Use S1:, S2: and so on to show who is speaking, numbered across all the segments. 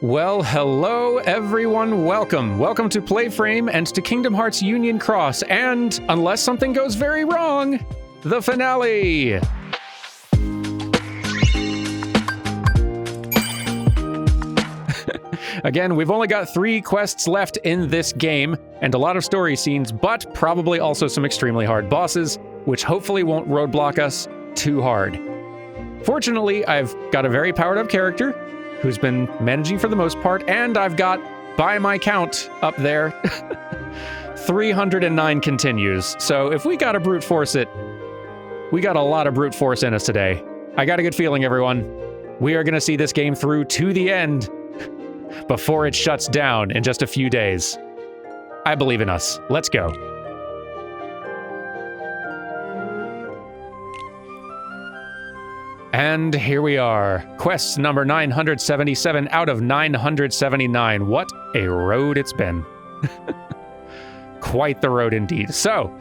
S1: Well, hello everyone, welcome to PlayFrame and to Kingdom Hearts Union Cross, and, unless something goes very wrong, the finale! Again, we've only got 3 quests left in this game, and a lot of story scenes, but probably also some extremely hard bosses, which hopefully won't roadblock us too hard. Fortunately, I've got a very powered up character who's been managing for the most part, and I've got, by my count, up there, 309 continues. So if we gotta brute force it, we got a lot of brute force in us today. I got a good feeling, everyone. We are gonna see this game through to the end before it shuts down in just a few days. I believe in us. Let's go. And here we are. Quest number 977 out of 979. What a road it's been. Quite the road indeed. So,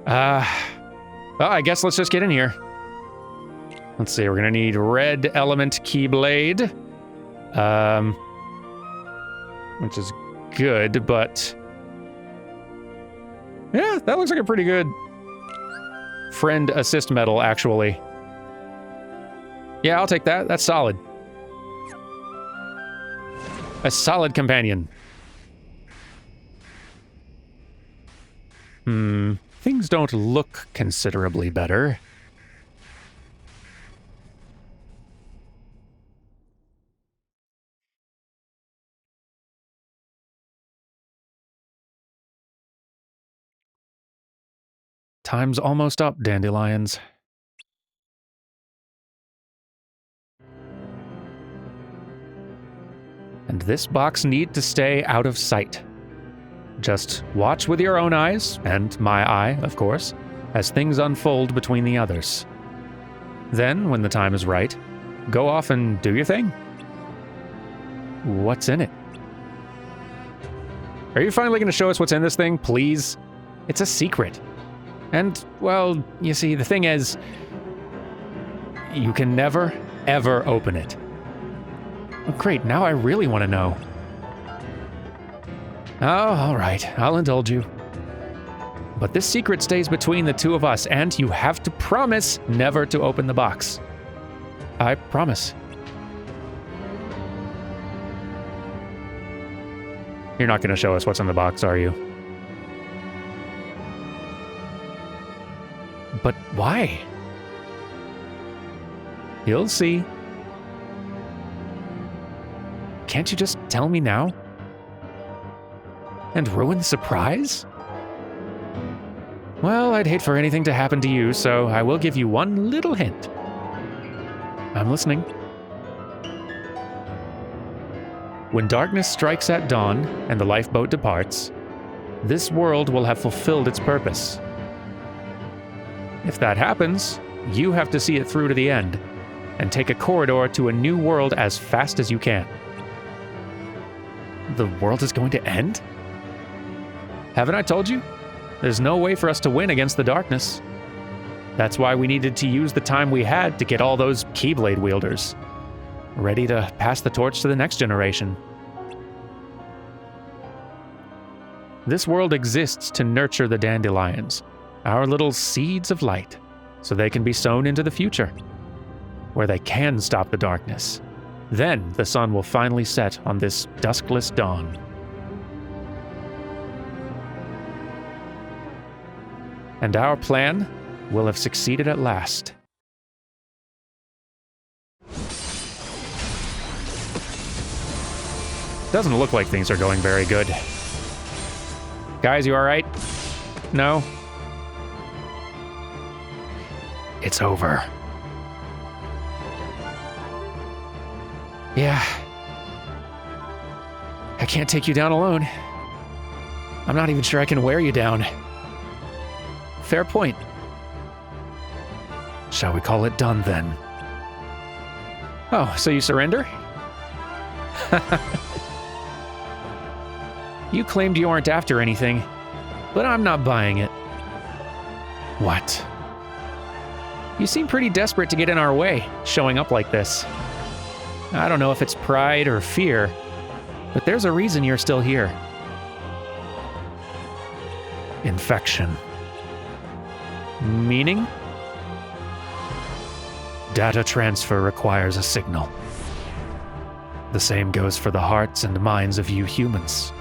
S1: well, I guess let's just get in here. Let's see, we're gonna need red element keyblade. Which is good, but... yeah, that looks like a pretty good friend assist medal, actually. Yeah, I'll take that. That's solid. A solid companion. Things don't look considerably better. Time's almost up, dandelions. And this box needs to stay out of sight. Just watch with your own eyes, and my eye, of course, as things unfold between the others. Then, when the time is right, go off and do your thing. What's in it? Are you finally going to show us what's in this thing, please? It's a secret. And, well, you see, the thing is, you can never, ever open it. Oh, great, now I really want to know. Oh, all right, I'll indulge you. But this secret stays between the two of us, and you have to promise never to open the box. I promise. You're not going to show us what's in the box, are you? But why? You'll see. Can't you just tell me now? And ruin the surprise? Well, I'd hate for anything to happen to you, so I will give you one little hint. I'm listening. When darkness strikes at dawn and the lifeboat departs, this world will have fulfilled its purpose. If that happens, you have to see it through to the end and take a corridor to a new world as fast as you can. The world is going to end? Haven't I told you? There's no way for us to win against the darkness. That's why we needed to use the time we had to get all those Keyblade wielders, ready to pass the torch to the next generation. This world exists to nurture the dandelions, our little seeds of light, so they can be sown into the future, where they can stop the darkness. Then the sun will finally set on this duskless dawn. And our plan will have succeeded at last. Doesn't look like things are going very good. Guys, you all right? No? It's over. Yeah. I can't take you down alone. I'm not even sure I can wear you down. Fair point. Shall we call it done then? Oh, so you surrender? You claimed you aren't after anything, but I'm not buying it. What? You seem pretty desperate to get in our way, showing up like this. I don't know if it's pride or fear, But there's a reason you're still here. Infection. Meaning? Data transfer requires a signal. The same goes for the hearts and minds of you humans.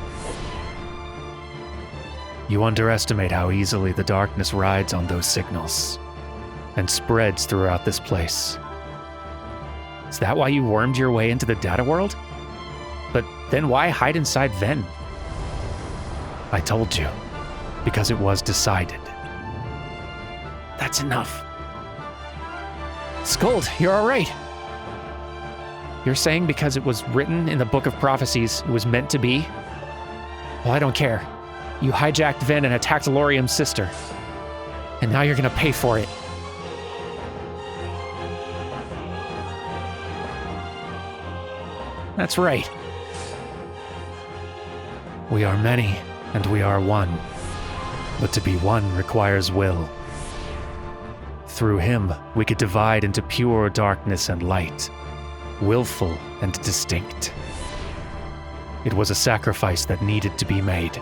S1: You underestimate how easily the darkness rides on those signals and spreads throughout this place. Is that why you wormed your way into the data world? But then why hide inside Ven? I told you, because it was decided. That's enough. Skuld, you're all right. You're saying because it was written in the Book of Prophecies, it was meant to be? Well, I don't care. You hijacked Ven and attacked Lorium's sister. And now you're gonna pay for it. That's right. We are many, and we are one. But to be one requires will. Through him, we could divide into pure darkness and light, willful and distinct. It was a sacrifice that needed to be made.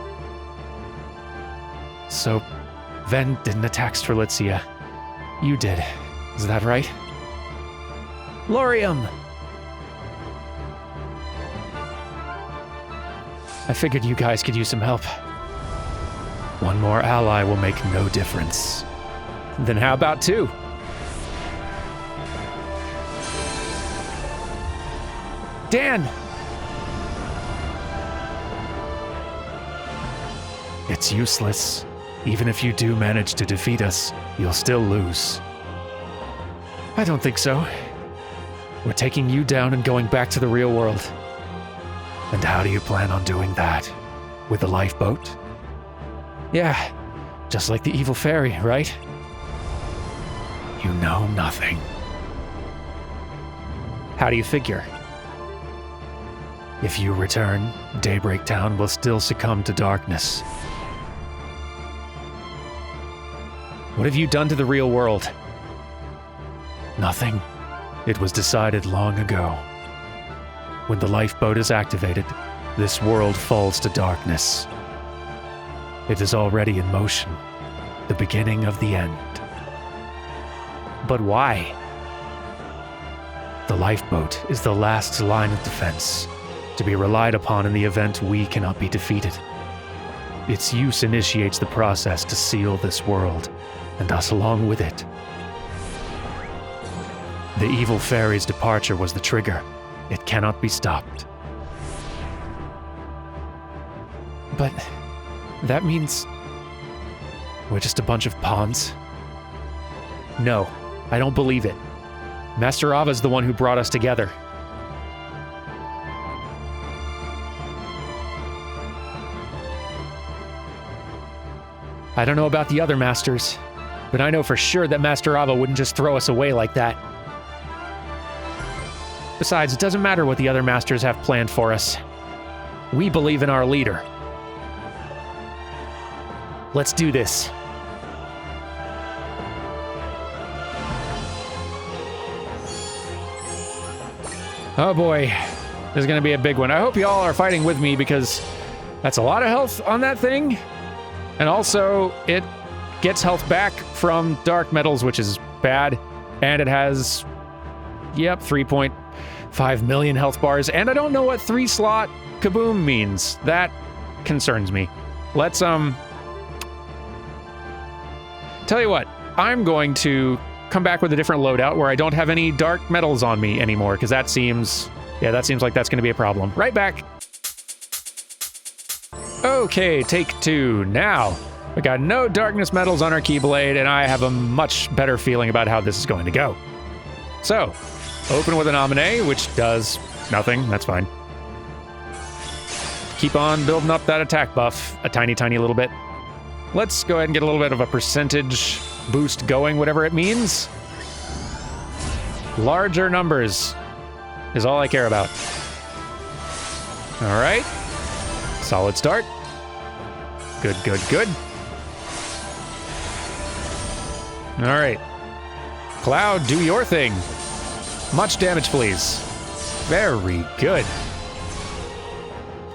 S1: So, Ven didn't attack Strelitzia. You did. Is that right? Lorium! I figured you guys could use some help. One more ally will make no difference. Then how about two? Dan! It's useless. Even if you do manage to defeat us, you'll still lose. I don't think so. We're taking you down and going back to the real world. And how do you plan on doing that? With a lifeboat? Yeah, just like the evil fairy, right? You know nothing. How do you figure? If you return, Daybreak Town will still succumb to darkness. What have you done to the real world? Nothing. It was decided long ago. When the lifeboat is activated, this world falls to darkness. It is already in motion, the beginning of the end. But why? The lifeboat is the last line of defense, to be relied upon in the event we cannot be defeated. Its use initiates the process to seal this world, and us along with it. The evil fairy's departure was the trigger. It cannot be stopped. But that means we're just a bunch of pawns? No, I don't believe it. Master Ava's the one who brought us together. I don't know about the other masters, but I know for sure that Master Ava wouldn't just throw us away like that. Besides, it doesn't matter what the other masters have planned for us. We believe in our leader. Let's do this. Oh boy, this is gonna be a big one. I hope you all are fighting with me because that's a lot of health on that thing. And also, it gets health back from dark metals, which is bad. And it has, 3.5 million health bars. And I don't know what 3-slot kaboom means. That concerns me. Let's, tell you what, I'm going to come back with a different loadout where I don't have any dark metals on me anymore, because that seems like that's going to be a problem. Right back. Okay, take two. Now, we got no darkness metals on our Keyblade, and I have a much better feeling about how this is going to go. So, open with an Amine, which does nothing. That's fine. Keep on building up that attack buff a tiny, tiny little bit. Let's go ahead and get a little bit of a percentage boost going, whatever it means. Larger numbers is all I care about. All right. Solid start. Good, good, good. All right. Cloud, do your thing. Much damage, please. Very good.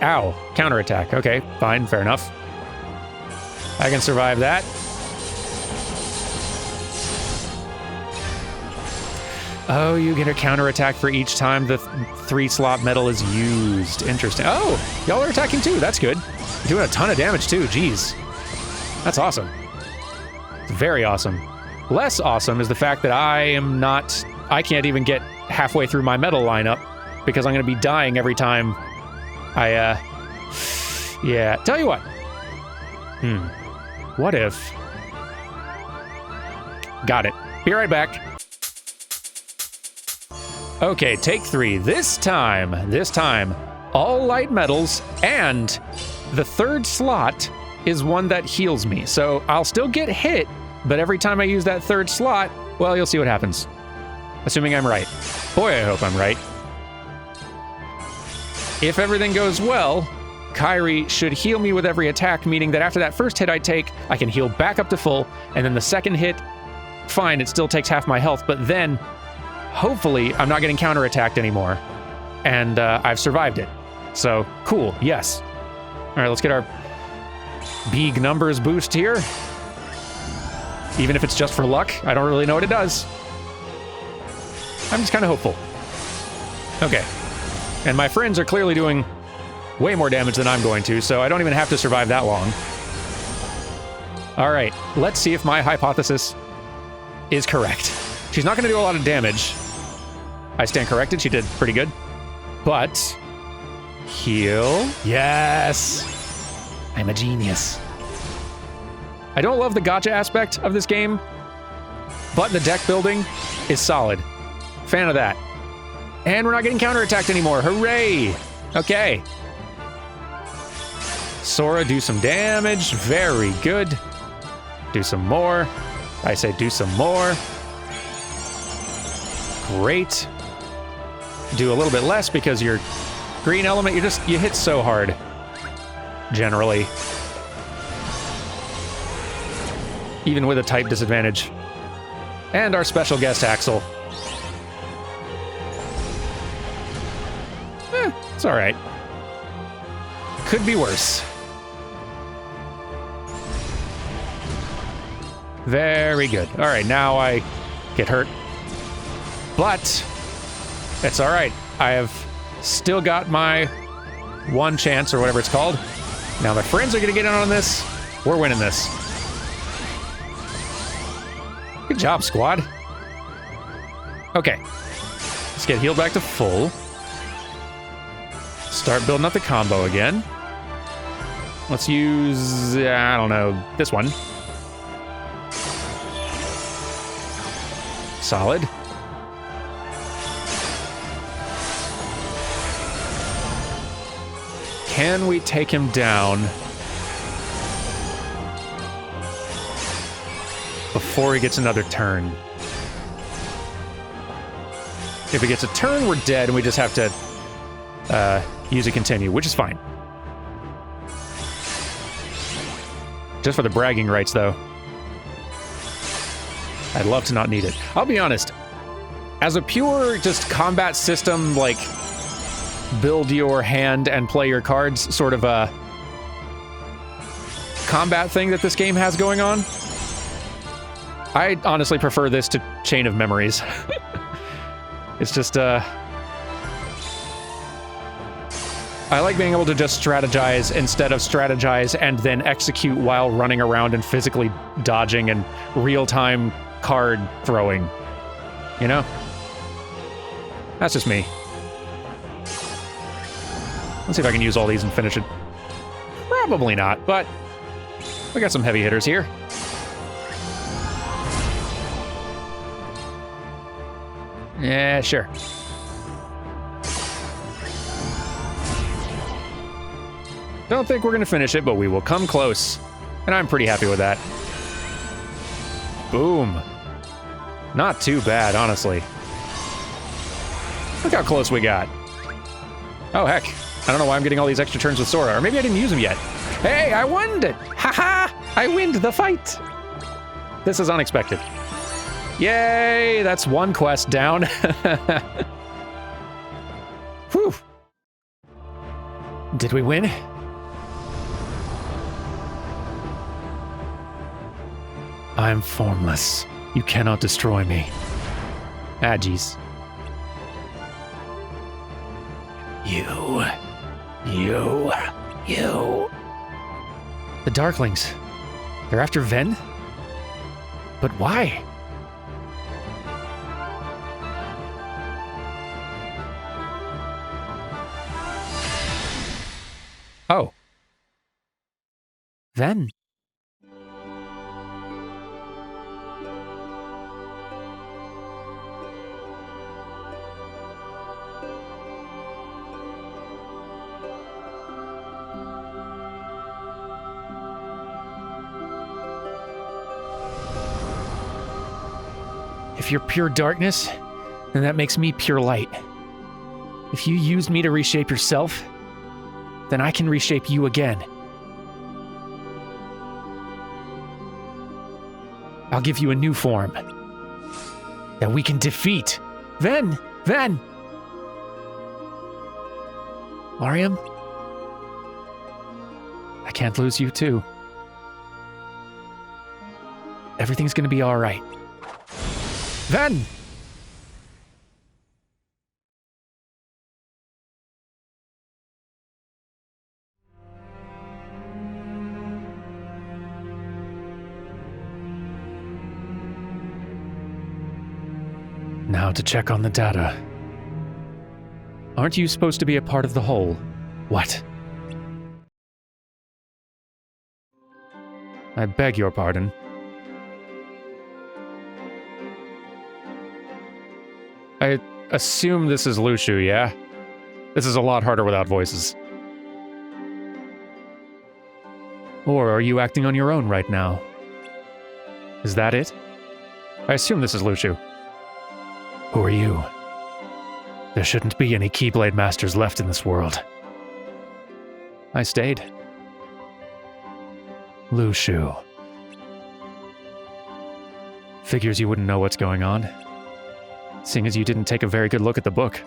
S1: Ow. Counterattack. Okay, fine, fair enough. I can survive that. Oh, you get a counterattack for each time the 3-slot metal is used. Interesting. Oh, y'all are attacking too. That's good. You're doing a ton of damage too. Jeez. That's awesome. Very awesome. Less awesome is the fact that I can't even get halfway through my metal lineup because I'm going to be dying every time yeah. Tell you what. What if... Got it. Be right back. Okay, take 3. This time, all light metals, and the 3rd slot is one that heals me. So I'll still get hit, but every time I use that 3rd slot, well, you'll see what happens. Assuming I'm right. Boy, I hope I'm right. If everything goes well, Kairi should heal me with every attack, meaning that after that first hit I take, I can heal back up to full, and then the second hit, fine, it still takes half my health, but then hopefully I'm not getting counterattacked anymore, and I've survived it. So, cool, yes. All right, let's get our big numbers boost here. Even if it's just for luck, I don't really know what it does. I'm just kind of hopeful. Okay. And my friends are clearly doing way more damage than I'm going to, so I don't even have to survive that long. All right, let's see if my hypothesis is correct. She's not going to do a lot of damage. I stand corrected, she did pretty good. But... heal? Yes! I'm a genius. I don't love the gacha aspect of this game, but the deck building is solid. Fan of that. And we're not getting counterattacked anymore. Hooray! Okay. Sora, do some damage. Very good. Do some more. I say do some more. Great. Do a little bit less because your green element, you hit so hard. Generally. Even with a type disadvantage. And our special guest, Axel. It's alright. Could be worse. Very good. Alright, now I get hurt. But it's alright. I have still got my one chance, or whatever it's called. Now my friends are going to get in on this. We're winning this. Good job, squad. Okay. Let's get healed back to full. Start building up the combo again. Let's use, I don't know, this one. Solid. Can we take him down before he gets another turn? If he gets a turn, we're dead, and we just have to use a continue, which is fine. Just for the bragging rights, though. I'd love to not need it. I'll be honest. As a pure, just combat system, like, build your hand and play your cards sort of a combat thing that this game has going on, I honestly prefer this to Chain of Memories. It's just, I like being able to just strategize instead of strategize and then execute while running around and physically dodging and real-time card throwing. You know? That's just me. Let's see if I can use all these and finish it. Probably not, but we got some heavy hitters here. Yeah, sure. Don't think we're gonna finish it, but we will come close. And I'm pretty happy with that. Boom. Not too bad, honestly. Look how close we got. Oh, heck. I don't know why I'm getting all these extra turns with Sora, or maybe I didn't use them yet. Hey, I won it! Haha! I win the fight! This is unexpected. Yay! That's one quest down. Whew. Did we win? I'm formless. You cannot destroy me. Aggies. You. The Darklings. They're after Ven? But why? Oh. Ven. If you're pure darkness, then that makes me pure light. If you used me to reshape yourself, then I can reshape you again. I'll give you a new form that we can defeat. Ven! Mariam? I can't lose you too. Everything's gonna be all right. Ven! Now to check on the data. Aren't you supposed to be a part of the whole? What? I beg your pardon. I assume this is Lushu, yeah? This is a lot harder without voices. Or are you acting on your own right now? Is that it? I assume this is Lushu. Who are you? There shouldn't be any Keyblade Masters left in this world. I stayed. Lushu. Figures you wouldn't know what's going on, seeing as you didn't take a very good look at the book.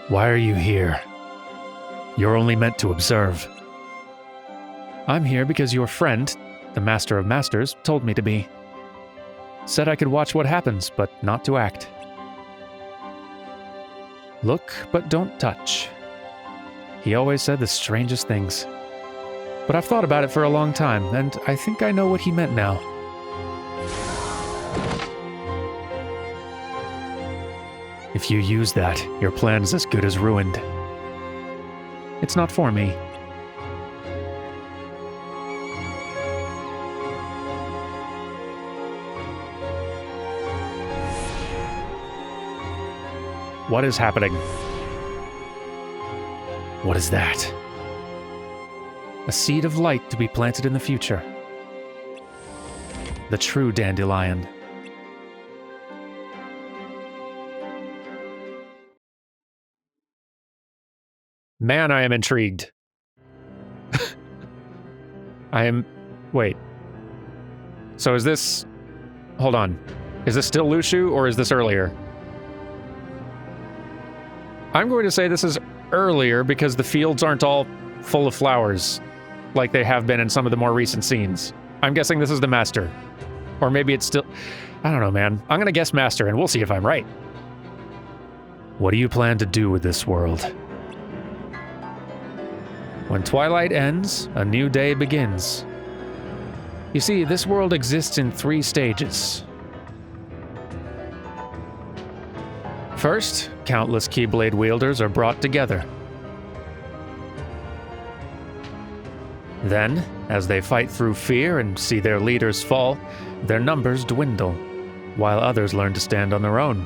S1: Why are you here? You're only meant to observe. I'm here because your friend, the Master of Masters, told me to be. Said I could watch what happens, but not to act. Look, but don't touch. He always said the strangest things. But I've thought about it for a long time, and I think I know what he meant now. If you use that, your plan is as good as ruined. It's not for me. What is happening? What is that? A seed of light to be planted in the future. The true dandelion. Man, I am intrigued. Wait. So is this... Hold on. Is this still Lushu, or is this earlier? I'm going to say this is earlier because the fields aren't all full of flowers like they have been in some of the more recent scenes. I'm guessing this is the Master. Or maybe it's still... I don't know, man. I'm gonna guess Master, and we'll see if I'm right. What do you plan to do with this world? When twilight ends, a new day begins. You see, this world exists in 3 stages. First, countless Keyblade wielders are brought together. Then, as they fight through fear and see their leaders fall, their numbers dwindle, while others learn to stand on their own.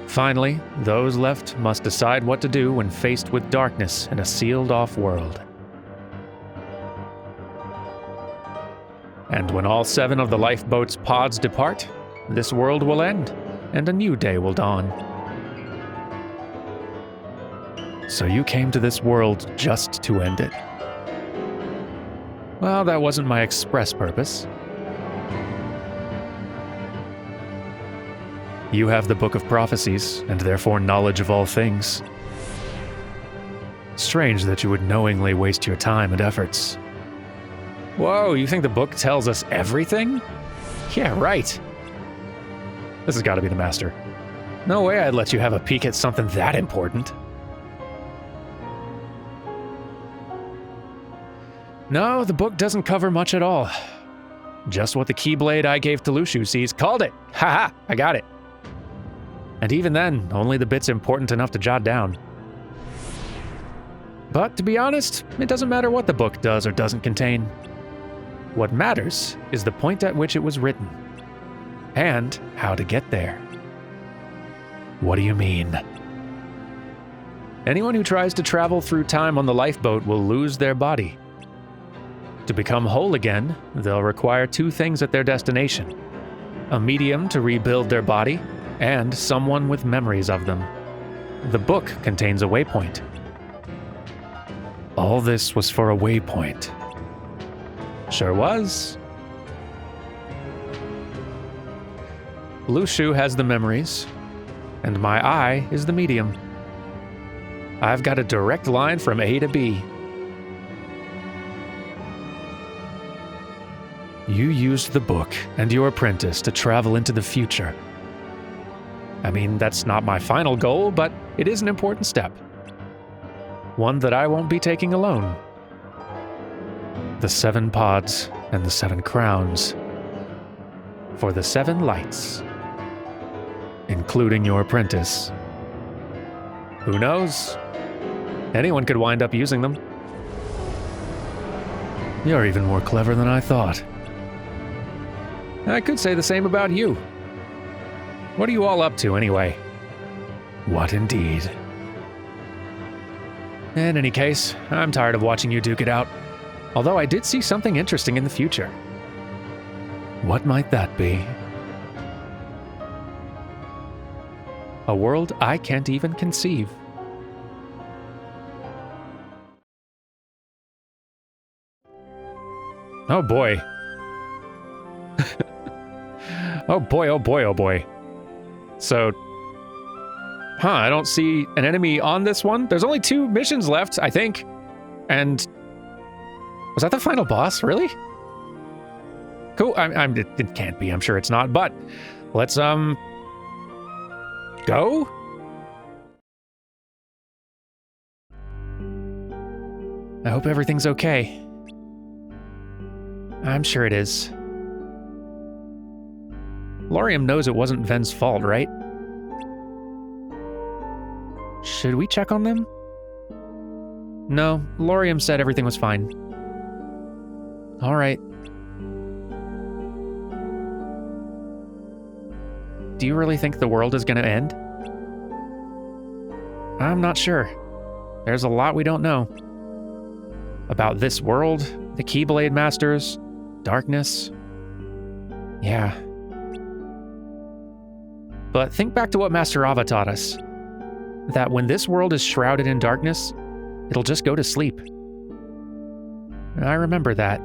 S1: Finally, those left must decide what to do when faced with darkness in a sealed-off world. And when all 7 of the lifeboat's pods depart, this world will end, and a new day will dawn. So you came to this world just to end it. Well, that wasn't my express purpose. You have the Book of Prophecies, and therefore knowledge of all things. Strange that you would knowingly waste your time and efforts. Whoa, you think the book tells us everything? Yeah, right. This has got to be the master. No way I'd let you have a peek at something that important. No, the book doesn't cover much at all. Just what the Keyblade I gave to Lushu sees. Called it! Haha, I got it. And even then, only the bits important enough to jot down. But to be honest, it doesn't matter what the book does or doesn't contain. What matters is the point at which it was written, and how to get there. What do you mean? Anyone who tries to travel through time on the lifeboat will lose their body. To become whole again, they'll require two things at their destination: a medium to rebuild their body, and someone with memories of them. The book contains a waypoint. All this was for a waypoint. Sure was. Lushu has the memories, and my eye is the medium. I've got a direct line from A to B. You used the book and your apprentice to travel into the future. I mean, that's not my final goal, but it is an important step. One that I won't be taking alone. The 7 pods and the 7 crowns. For the 7 lights. Including your apprentice. Who knows? Anyone could wind up using them. You're even more clever than I thought. I could say the same about you. What are you all up to, anyway? What indeed? In any case, I'm tired of watching you duke it out. Although I did see something interesting in the future. What might that be? A world I can't even conceive. Oh boy. Oh boy, oh boy, oh boy. So, I don't see an enemy on this one. There's only 2 missions left, I think. And was that the final boss, really? Cool, it can't be, I'm sure it's not, but let's, go? I hope everything's okay. I'm sure it is. Laurium knows it wasn't Ven's fault, right? Should we check on them? No, Laurium said everything was fine. All right. Do you really think the world is going to end? I'm not sure. There's a lot we don't know. About this world, the Keyblade Masters, darkness. Yeah. But think back to what Master Ava taught us. That when this world is shrouded in darkness, it'll just go to sleep. I remember that.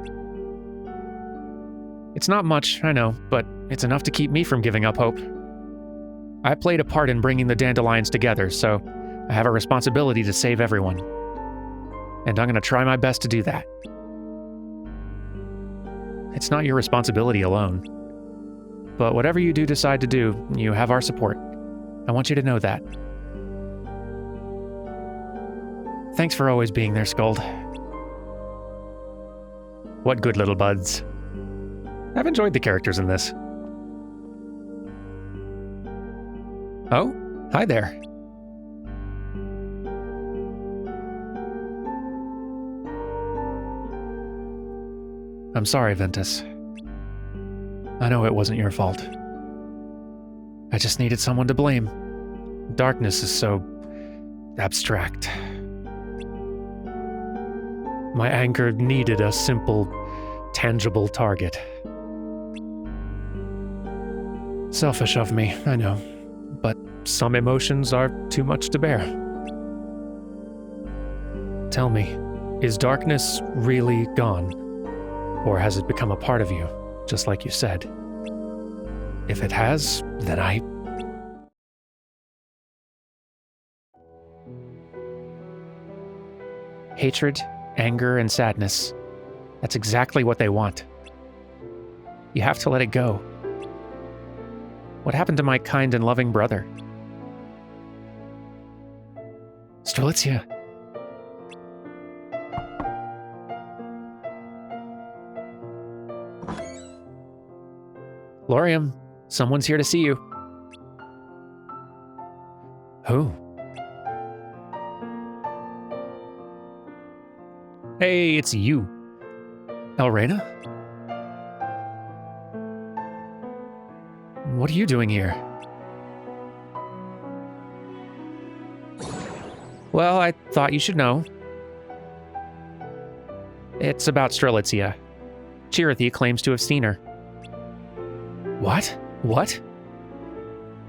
S1: It's not much, I know, but it's enough to keep me from giving up hope. I played a part in bringing the Dandelions together, so I have a responsibility to save everyone. And I'm gonna try my best to do that. It's not your responsibility alone. But whatever you do decide to do, you have our support. I want you to know that. Thanks for always being there, Skuld. What good little buds. I've enjoyed the characters in this. Oh, hi there. I'm sorry, Ventus. I know it wasn't your fault. I just needed someone to blame. Darkness is so abstract. My anger needed a simple, tangible target. Selfish of me, I know, but some emotions are too much to bear. Tell me, is darkness really gone? Or has it become a part of you, just like you said? If it has, then Hatred, anger, and sadness. That's exactly what they want. You have to let it go. What happened to my kind and loving brother? Strelitzia. Lorium, someone's here to see you. Who? Hey, it's you. Elrena? What are you doing here? Well, I thought you should know. It's about Strelitzia. Chirithy claims to have seen her. What? What?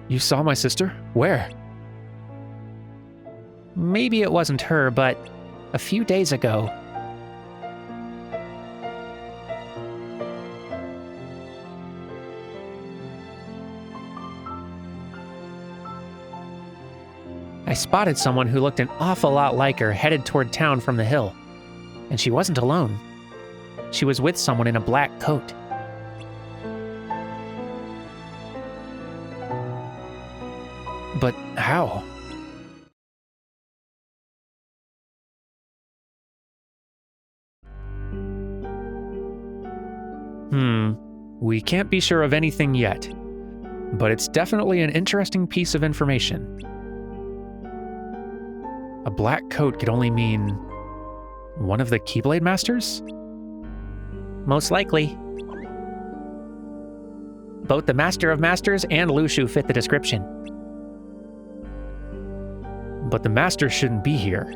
S1: You saw my sister? Where? Maybe it wasn't her, but a few days ago. I spotted someone who looked an awful lot like her headed toward town from the hill. And she wasn't alone. She was with someone in a black coat. But how? We can't be sure of anything yet, but it's definitely an interesting piece of information. A black coat could only mean one of the Keyblade Masters? Most likely. Both the Master of Masters and Lushu fit the description. But the Master shouldn't be here,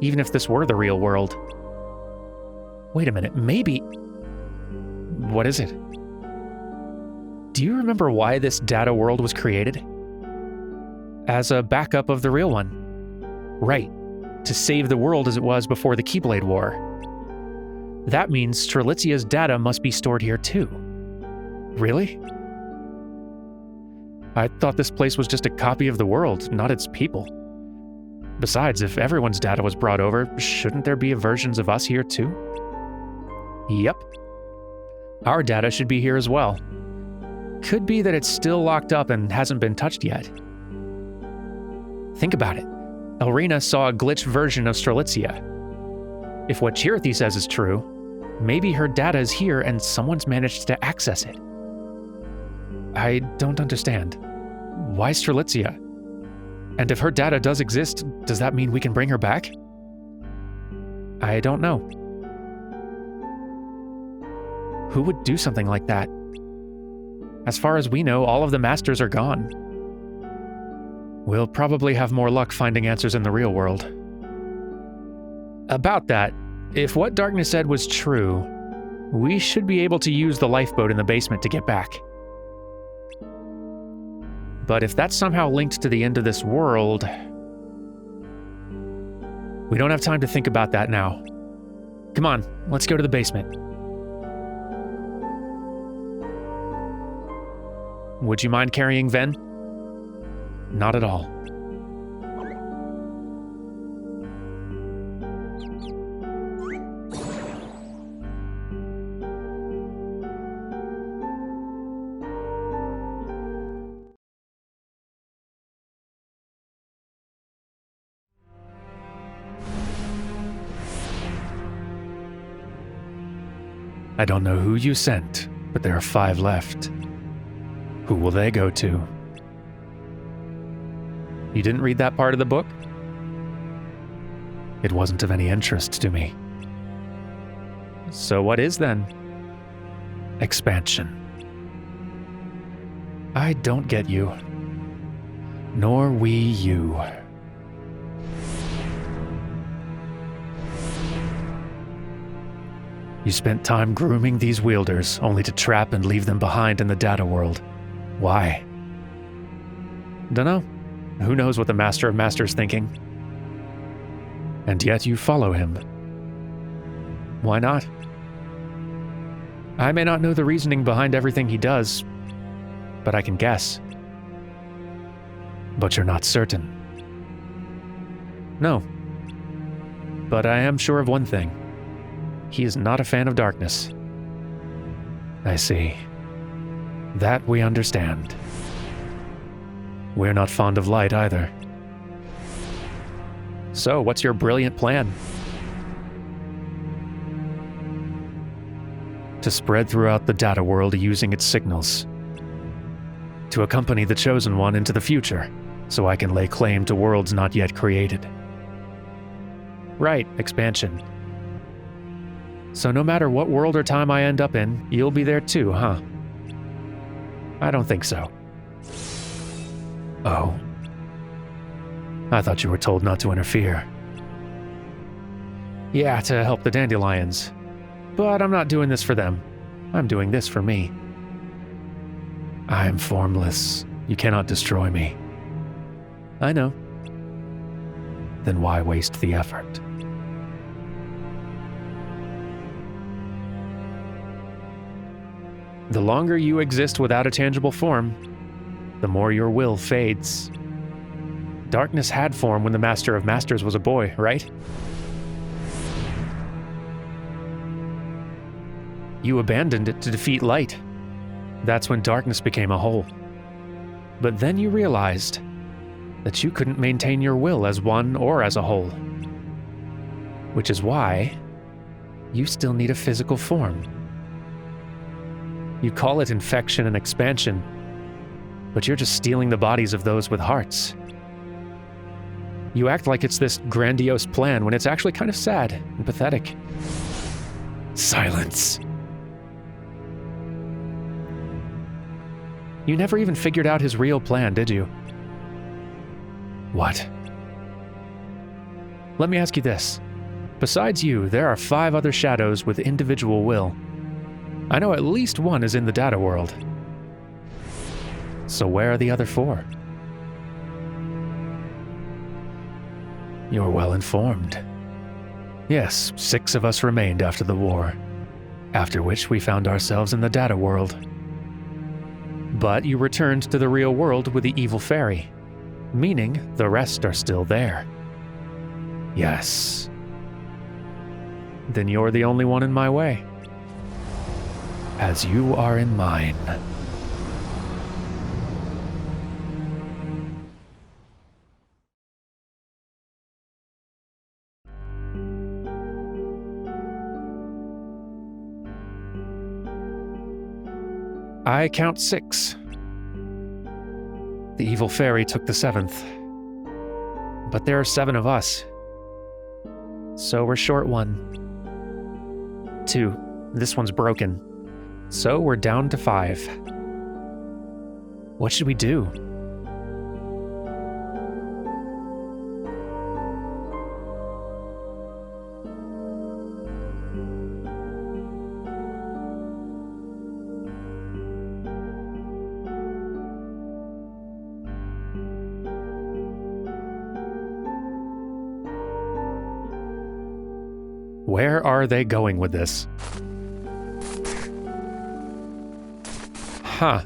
S1: even if this were the real world. Wait a minute, maybe... What is it? Do you remember why this data world was created? As a backup of the real one. Right, to save the world as it was before the Keyblade War. That means Strelitzia's data must be stored here too. Really? I thought this place was just a copy of the world, not its people. Besides, if everyone's data was brought over, shouldn't there be versions of us here too? Yep. Our data should be here as well. Could be that it's still locked up and hasn't been touched yet. Think about it. Elrena saw a glitched version of Strelitzia. If what Chirithy says is true, maybe her data is here and someone's managed to access it. I don't understand. Why Strelitzia? And if her data does exist, does that mean we can bring her back? I don't know. Who would do something like that? As far as we know, all of the masters are gone. We'll probably have more luck finding answers in the real world. About that, if what Darkness said was true, we should be able to use the lifeboat in the basement to get back. But if that's somehow linked to the end of this world... We don't have time to think about that now. Come on, let's go to the basement. Would you mind carrying Ven? Not at all. I don't know who you sent, but there are 5 left. Who will they go to? You didn't read that part of the book? It wasn't of any interest to me. So what is then? Expansion. I don't get you. Nor we you. You spent time grooming these wielders, only to trap and leave them behind in the data world. Why? Dunno. Who knows what the Master of Masters thinking? And yet you follow him. Why not? I may not know the reasoning behind everything he does, but I can guess. But you're not certain? No. But I am sure of one thing. He is not a fan of darkness. I see. That we understand. We're not fond of light either. So, what's your brilliant plan? To spread throughout the data world using its signals. To accompany the Chosen One into the future, so I can lay claim to worlds not yet created. Right, expansion. So no matter what world or time I end up in, you'll be there too, huh? I don't think so. Oh. I thought you were told not to interfere. Yeah, to help the dandelions. But I'm not doing this for them. I'm doing this for me. I am formless. You cannot destroy me. I know. Then why waste the effort? The longer you exist without a tangible form, the more your will fades. Darkness had form when the Master of Masters was a boy, right? You abandoned it to defeat light. That's when darkness became a whole. But then you realized that you couldn't maintain your will as one or as a whole. Which is why you still need a physical form. You call it infection and expansion, but you're just stealing the bodies of those with hearts. You act like it's this grandiose plan when it's actually kind of sad and pathetic. Silence. You never even figured out his real plan, did you? What? Let me ask you this. Besides you, there are 5 other shadows with individual will. I know at least one is in the data world. So where are the other 4? You're well informed. Yes, 6 of us remained after the war, after which we found ourselves in the data world. But you returned to the real world with the evil fairy, meaning the rest are still there. Yes. Then you're the only one in my way. As you are in mine. I count 6. The evil fairy took the 7th. But there are 7 of us. So we're short 1. 2. This one's broken. So we're down to 5. What should we do? Where are they going with this? Huh.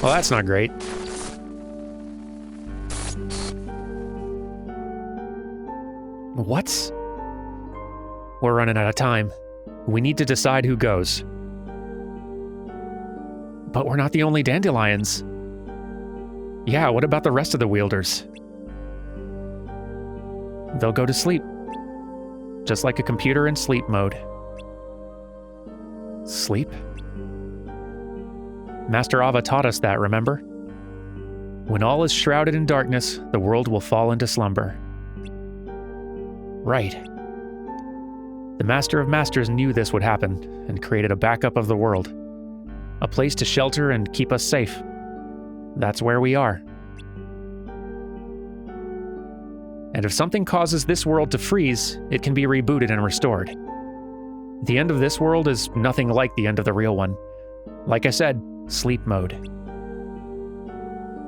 S1: Well, that's not great. What? We're running out of time. We need to decide who goes. But we're not the only dandelions. Yeah, what about the rest of the wielders? They'll go to sleep. Just like a computer in sleep mode. Sleep? Master Ava taught us that, remember? When all is shrouded in darkness, the world will fall into slumber. Right. The Master of Masters knew this would happen and created a backup of the world. A place to shelter and keep us safe. That's where we are. And if something causes this world to freeze, it can be rebooted and restored. The end of this world is nothing like the end of the real one. Like I said, sleep mode.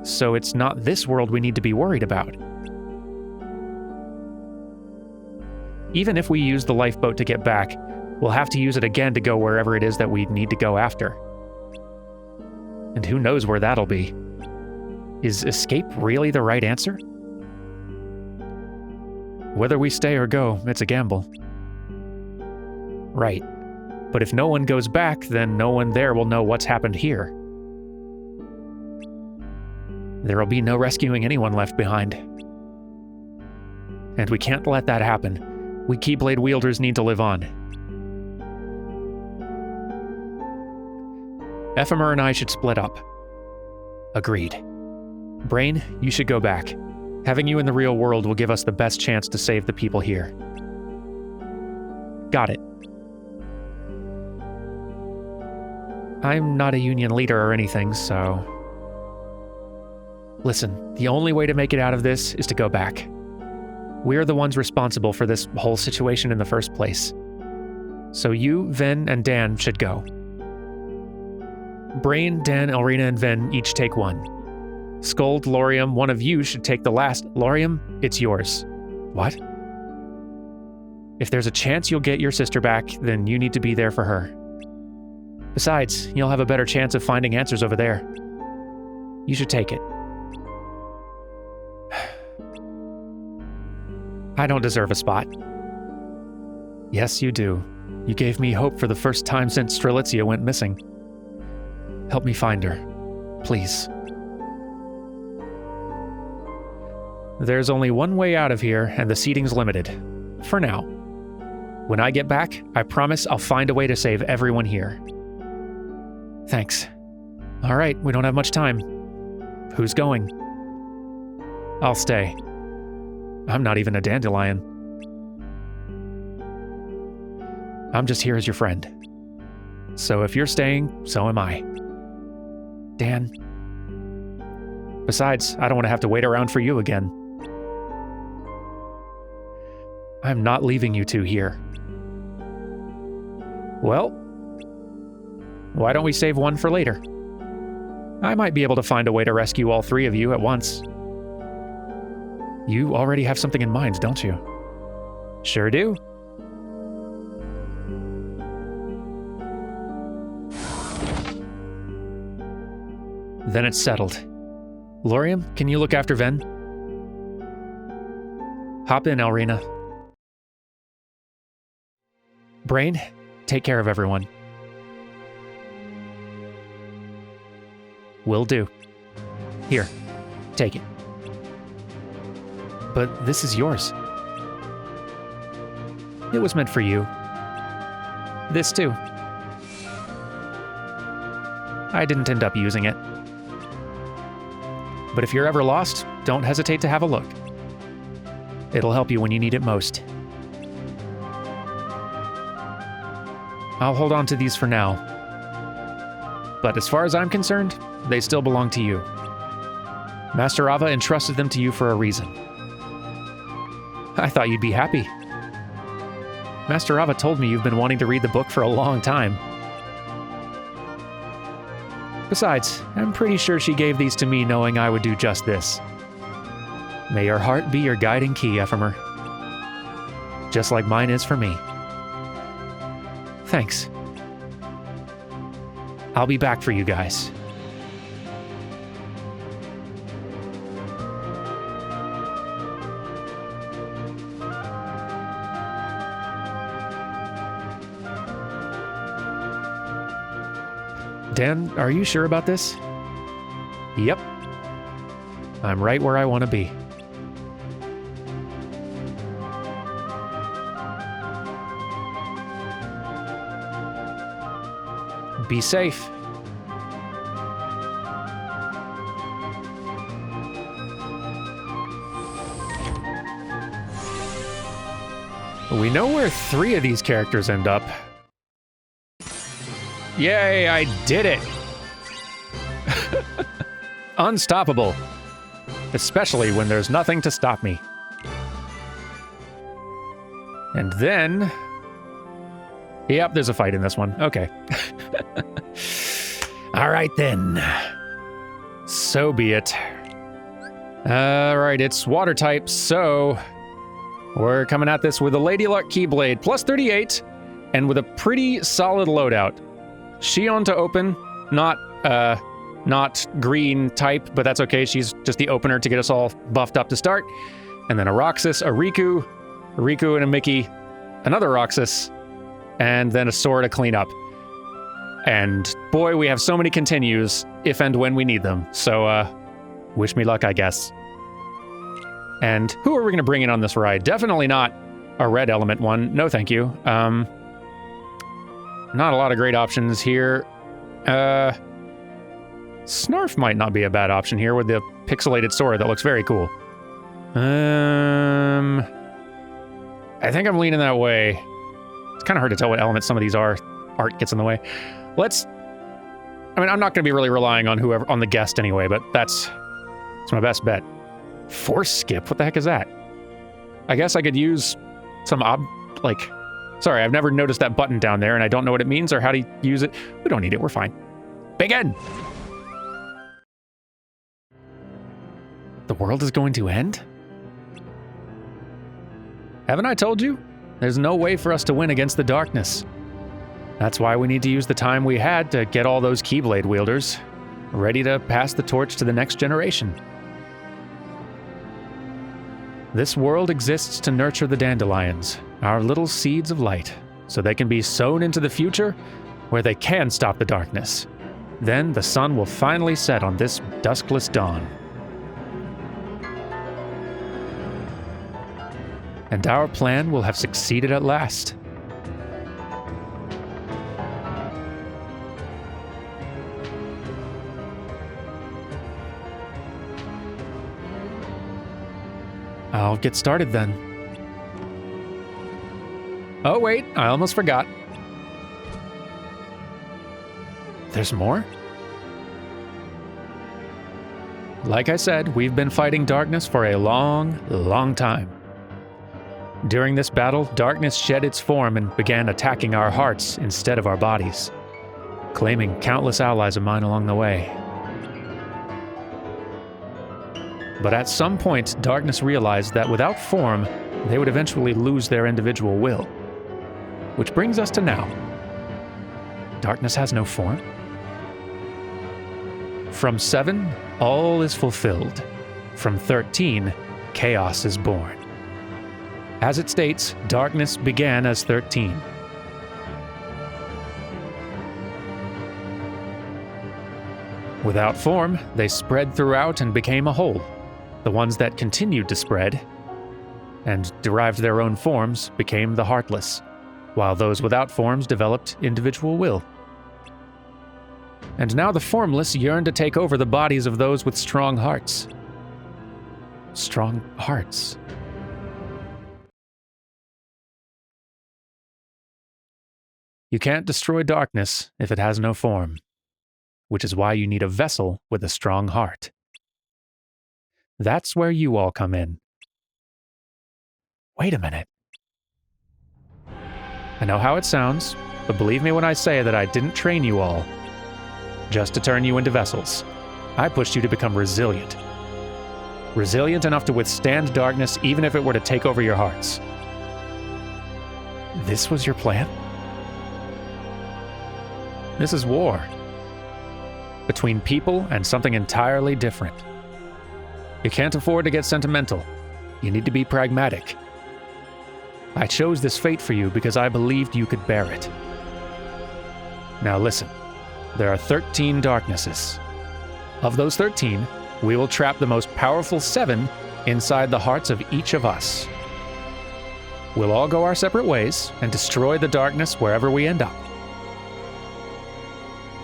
S1: So it's not this world we need to be worried about. Even if we use the lifeboat to get back, We'll have to use it again to go wherever it is that we need to go after. And who knows where that'll be. Is escape really the right answer? Whether we stay or go, it's a gamble. Right. But if no one goes back, then no one there will know what's happened here. There will be no rescuing anyone left behind. And we can't let that happen. We Keyblade wielders need to live on. Ephemer and I should split up. Agreed. Brain, you should go back. Having you in the real world will give us the best chance to save the people here. Got it. I'm not a union leader or anything, so... Listen, the only way to make it out of this is to go back. We're the ones responsible for this whole situation in the first place. So you, Ven, and Dan should go. Brain, Dan, Elrina, and Ven each take one. Scold, Laurium, one of you should take the last. Laurium, it's yours. What? If there's a chance you'll get your sister back, then you need to be there for her. Besides, you'll have a better chance of finding answers over there. You should take it. I don't deserve a spot. Yes, you do. You gave me hope for the first time since Strelitzia went missing. Help me find her, please. There's only one way out of here, and the seating's limited. For now. When I get back, I promise I'll find a way to save everyone here. Thanks. All right, we don't have much time. Who's going? I'll stay. I'm not even a dandelion. I'm just here as your friend. So if you're staying, so am I. Dan. Besides, I don't want to have to wait around for you again. I'm not leaving you two here. Well, why don't we save one for later? I might be able to find a way to rescue all three of you at once. You already have something in mind, don't you? Sure do. Then it's settled. Laurium, can you look after Ven? Hop in, Elrina. Brain, take care of everyone. Will do. Here, take it. But this is yours. It was meant for you. This too. I didn't end up using it. But if you're ever lost, don't hesitate to have a look. It'll help you when you need it most. I'll hold on to these for now. But as far as I'm concerned, they still belong to you. Master Ava entrusted them to you for a reason. I thought you'd be happy. Master Ava told me you've been wanting to read the book for a long time. Besides, I'm pretty sure she gave these to me knowing I would do just this. May your heart be your guiding key, Ephemer. Just like mine is for me. Thanks. I'll be back for you guys. Dan, are you sure about this? Yep. I'm right where I want to be. Be safe. We know where 3 of these characters end up. Yay, I did it! Unstoppable. Especially when there's nothing to stop me. And then... Yep, there's a fight in this one. Okay. All right, then. So be it. All right, it's water type, so... We're coming at this with a Lady Luck Keyblade, plus 38, and with a pretty solid loadout. Shion to open, not green type, but that's okay. She's just the opener to get us all buffed up to start. And then a Roxas, a Riku and a Mickey, another Roxas, and then a Sora to clean up. And boy, we have so many continues if and when we need them. So, wish me luck, I guess. And who are we going to bring in on this ride? Definitely not a red element one. No, thank you. Not a lot of great options here. Snarf might not be a bad option here with the pixelated Sora that looks very cool. I think I'm leaning that way. It's kind of hard to tell what elements some of these are. Art gets in the way. I'm not going to be really relying on whoever, on the guest anyway, but that's my best bet. Force skip? What the heck is that? I guess I could use some sorry, I've never noticed that button down there and I don't know what it means or how to use it. We don't need it, we're fine. Begin! The world is going to end? Haven't I told you? There's no way for us to win against the darkness. That's why we need to use the time we had to get all those Keyblade wielders ready to pass the torch to the next generation. This world exists to nurture the dandelions, our little seeds of light, so they can be sown into the future where they can stop the darkness. Then the sun will finally set on this duskless dawn. And our plan will have succeeded at last. I'll get started then. Oh wait, I almost forgot. There's more? Like I said, we've been fighting darkness for a long, long time. During this battle, darkness shed its form and began attacking our hearts instead of our bodies, claiming countless allies of mine along the way. But at some point, darkness realized that without form, they would eventually lose their individual will. Which brings us to now. Darkness has no form. From 7, all is fulfilled. From 13, chaos is born. As it states, darkness began as 13. Without form, they spread throughout and became a whole. The ones that continued to spread and derived their own forms became the heartless, while those without forms developed individual will. And now the formless yearn to take over the bodies of those with strong hearts. Strong hearts. You can't destroy darkness if it has no form, which is why you need a vessel with a strong heart. That's where you all come in. Wait a minute. I know how it sounds, but believe me when I say that I didn't train you all just to turn you into vessels. I pushed you to become resilient. Resilient enough to withstand darkness even if it were to take over your hearts. This was your plan? This is war. Between people and something entirely different. You can't afford to get sentimental. You need to be pragmatic. I chose this fate for you because I believed you could bear it. Now listen, there are 13 darknesses. Of those 13, we will trap the most powerful 7 inside the hearts of each of us. We'll all go our separate ways and destroy the darkness wherever we end up.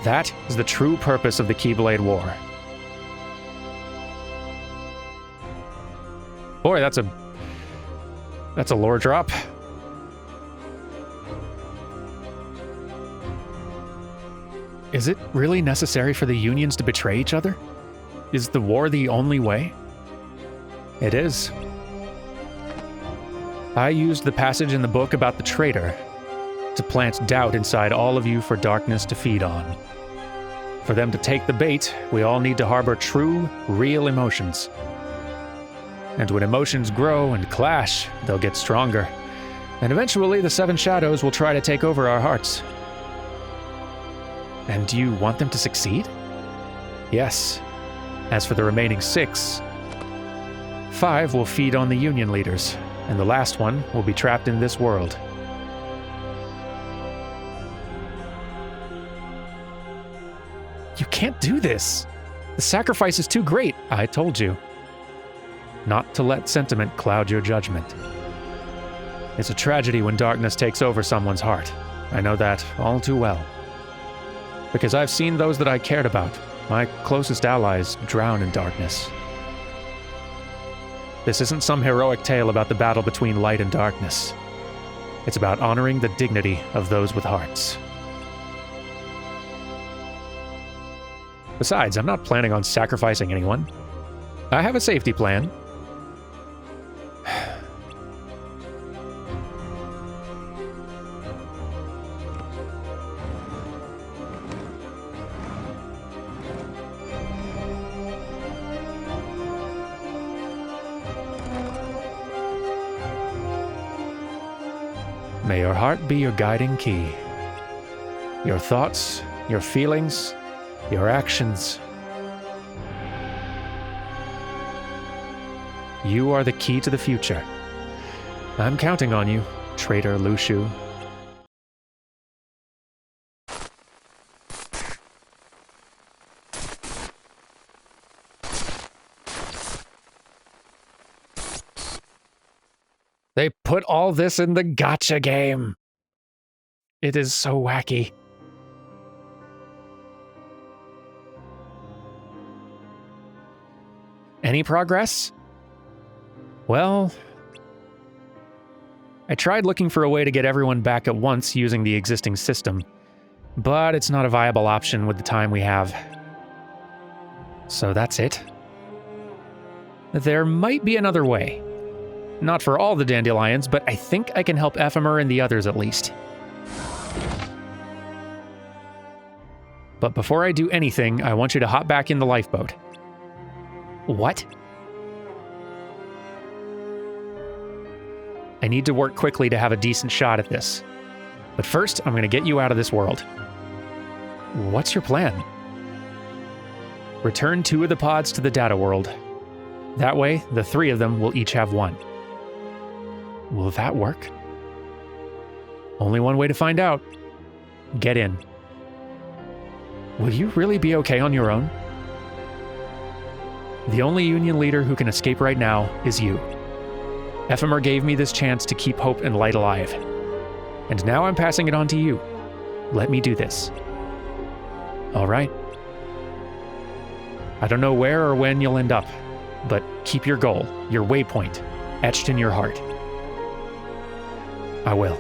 S1: That is the true purpose of the Keyblade War. Boy, that's a lore drop. Is it really necessary for the unions to betray each other? Is the war the only way? It is. I used the passage in the book about the traitor to plant doubt inside all of you for darkness to feed on. For them to take the bait, we all need to harbor true, real emotions. And when emotions grow and clash, they'll get stronger. And eventually the Seven Shadows will try to take over our hearts. And do you want them to succeed? Yes. As for the remaining 6, 5 will feed on the Union leaders, and the last one will be trapped in this world. You can't do this! The sacrifice is too great, I told you. Not to let sentiment cloud your judgment. It's a tragedy when darkness takes over someone's heart. I know that all too well. Because I've seen those that I cared about, my closest allies, drown in darkness. This isn't some heroic tale about the battle between light and darkness. It's about honoring the dignity of those with hearts. Besides, I'm not planning on sacrificing anyone. I have a safety plan. May your heart be your guiding key. Your thoughts, your feelings, your actions. You are the key to the future. I'm counting on you, traitor Lushu. They put all this in the gacha game. It is so wacky. Any progress? Well, I tried looking for a way to get everyone back at once using the existing system, but it's not a viable option with the time we have. So that's it. There might be another way. Not for all the dandelions, but I think I can help Ephemer and the others at least. But before I do anything, I want you to hop back in the lifeboat. What? I need to work quickly to have a decent shot at this. But first, I'm going to get you out of this world. What's your plan? Return 2 of the pods to the data world. That way, the 3 of them will each have 1. Will that work? Only one way to find out. Get in. Will you really be okay on your own? The only Union leader who can escape right now is you. Ephemer gave me this chance to keep hope and light alive. And now I'm passing it on to you. Let me do this. All right. I don't know where or when you'll end up, but keep your goal, your waypoint, etched in your heart. I will.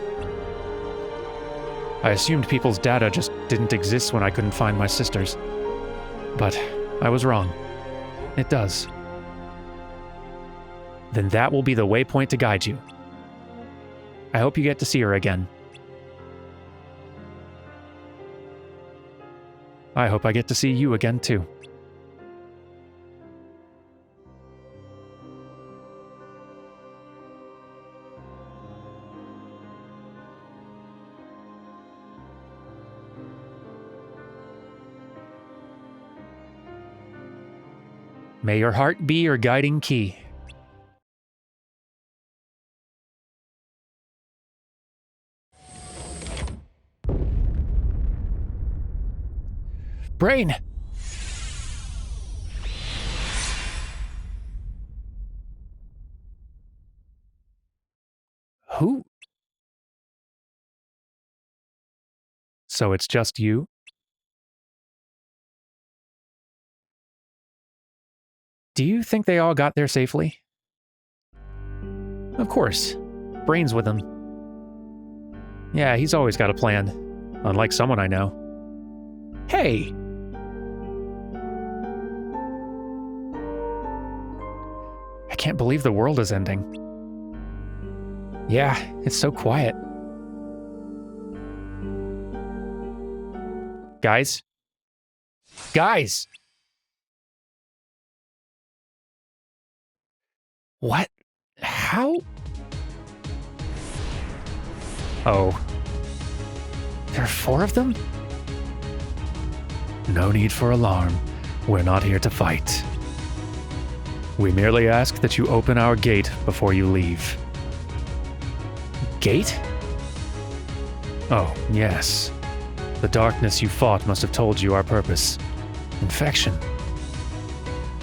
S1: I assumed people's data just didn't exist when I couldn't find my sisters. But I was wrong. It does. Then that will be the waypoint to guide you. I hope you get to see her again. I hope I get to see you again too. May your heart be your guiding key. Brain! Who? So it's just you? Do you think they all got there safely? Of course. Brain's with them. Yeah, he's always got a plan. Unlike someone I know. Hey! I can't believe the world is ending. Yeah, it's so quiet. Guys? Guys! What? How? Oh. There are 4 of them? No need for alarm. We're not here to fight. We merely ask that you open our gate before you leave. Gate? Oh, yes. The darkness you fought must have told you our purpose. Infection.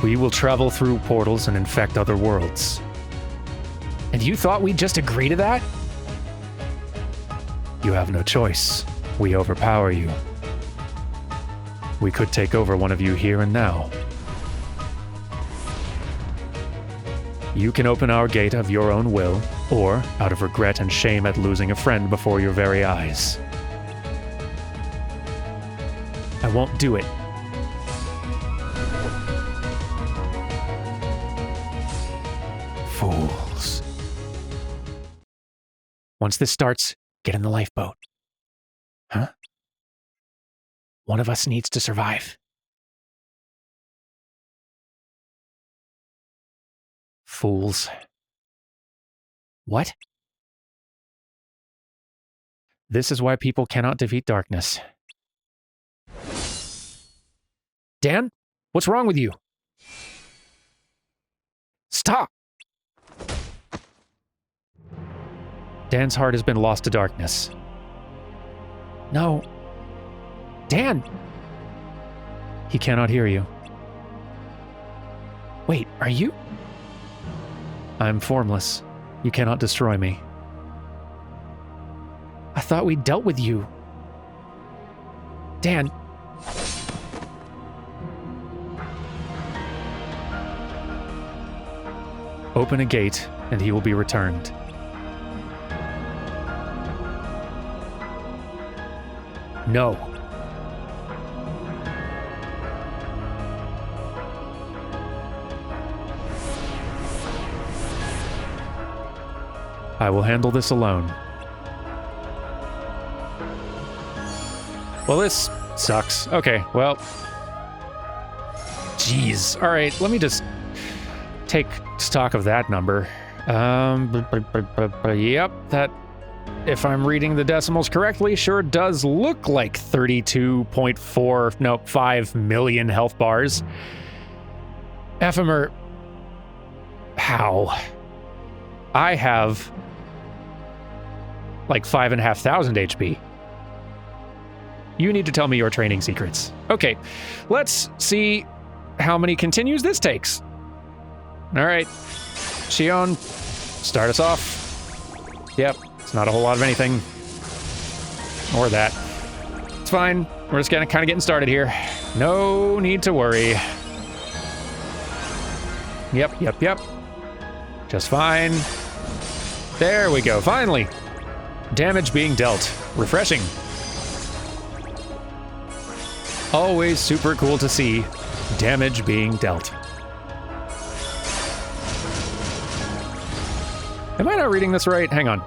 S1: We will travel through portals and infect other worlds. And you thought we'd just agree to that? You have no choice. We overpower you. We could take over one of you here and now. You can open our gate of your own will, or out of regret and shame at losing a friend before your very eyes. I won't do it. Fools. Once this starts, get in the lifeboat. Huh? One of us needs to survive. Fools. What? This is why people cannot defeat darkness. Dan? What's wrong with you? Stop! Dan's heart has been lost to darkness. No. Dan! He cannot hear you. Wait, are you? I'm formless. You cannot destroy me. I thought we dealt with you. Dan. Open a gate, and he will be returned. No. I will handle this alone. Well, this sucks. Okay, well. Jeez. All right, let me just take stock of that number. Yep, that, if I'm reading the decimals correctly, sure does look like 5 million health bars. Ephemer, how? I have like 5,500 HP. You need to tell me your training secrets. Okay, let's see how many continues this takes. All right, Shion, start us off. Yep, it's not a whole lot of anything. Or that. It's fine. We're just kind of getting started here. No need to worry. Yep. Just fine. There we go, finally. Damage being dealt. Refreshing. Always super cool to see damage being dealt. Am I not reading this right? Hang on.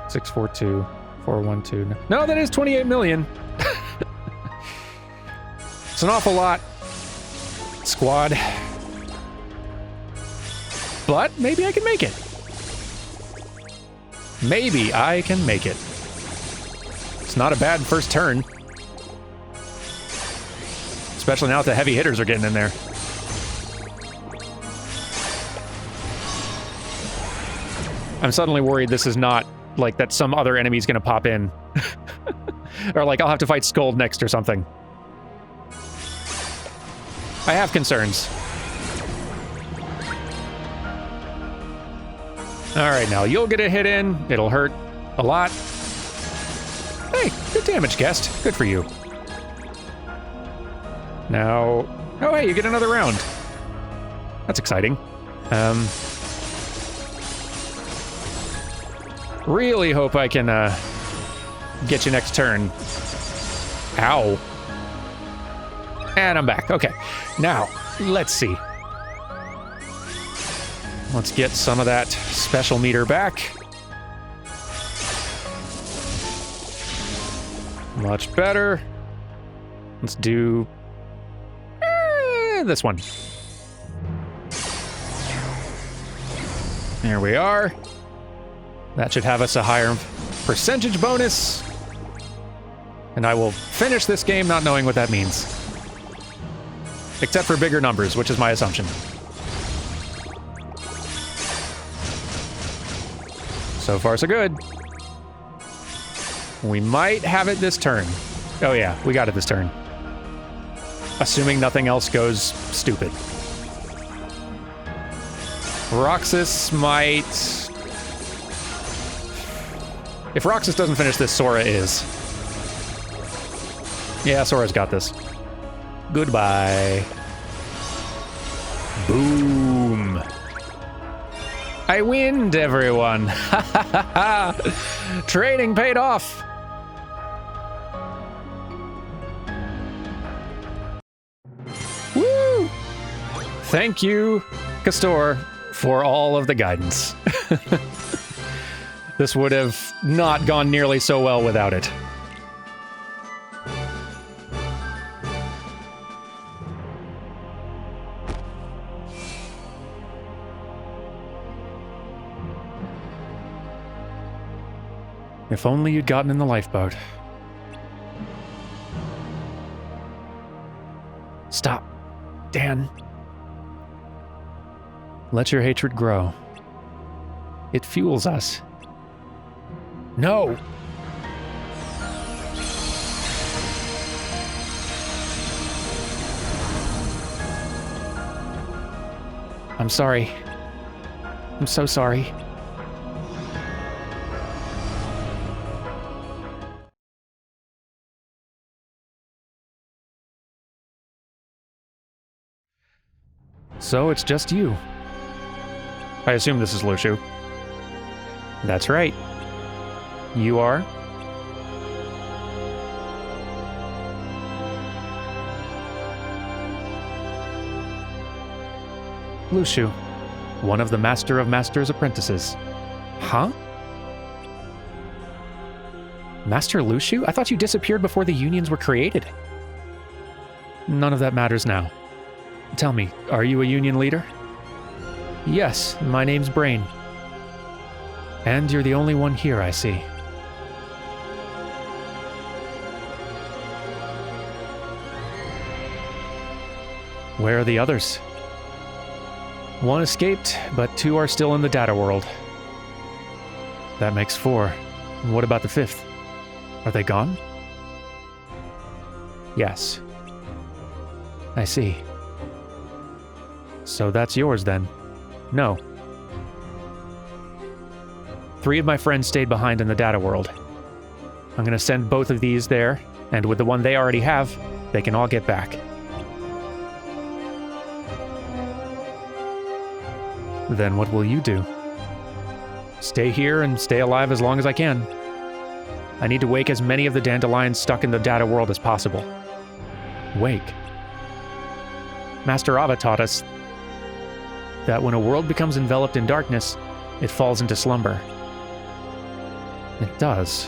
S1: 642, 412. No, that is 28 million. It's an awful lot. Squad. But maybe I can make it. Maybe I can make it. It's not a bad first turn. Especially now that the heavy hitters are getting in there. I'm suddenly worried this is not like that some other enemy's gonna pop in. Or like I'll have to fight Scold next or something. I have concerns. Alright, now you'll get a hit in. It'll hurt a lot. Hey, good damage, guest. Good for you. Now... Oh, hey, you get another round. That's exciting. Really hope I can, get you next turn. Ow. And I'm back. Okay. Now, let's see. Let's get some of that special meter back. Much better. Let's do... this one. There we are. That should have us a higher percentage bonus. And I will finish this game not knowing what that means. Except for bigger numbers, which is my assumption. So far, so good. We might have it this turn. Oh yeah, we got it this turn. Assuming nothing else goes stupid. Roxas might... If Roxas doesn't finish this, Sora is. Yeah, Sora's got this. Goodbye. Boom. I winned, everyone. Trading paid off. Woo! Thank you, Castor, for all of the guidance. This would have not gone nearly so well without it. If only you'd gotten in the lifeboat. Stop, Dan. Let your hatred grow. It fuels us. No! I'm sorry. I'm so sorry. So it's just you. I assume this is Lushu. That's right. You are? Lushu, one of the Master of Masters' apprentices. Huh? Master Lushu? I thought you disappeared before the unions were created. None of that matters now. Tell me, are you a union leader? Yes, my name's Brain. And you're the only one here, I see. Where are the others? One escaped, but 2 are still in the data world. That makes 4. What about the 5th? Are they gone? Yes. I see. So that's yours then? No. 3 of my friends stayed behind in the data world. I'm gonna send both of these there, and with the one they already have, they can all get back. Then what will you do? Stay here and stay alive as long as I can. I need to wake as many of the dandelions stuck in the data world as possible. Wake. Master Ava taught us that when a world becomes enveloped in darkness, it falls into slumber. It does,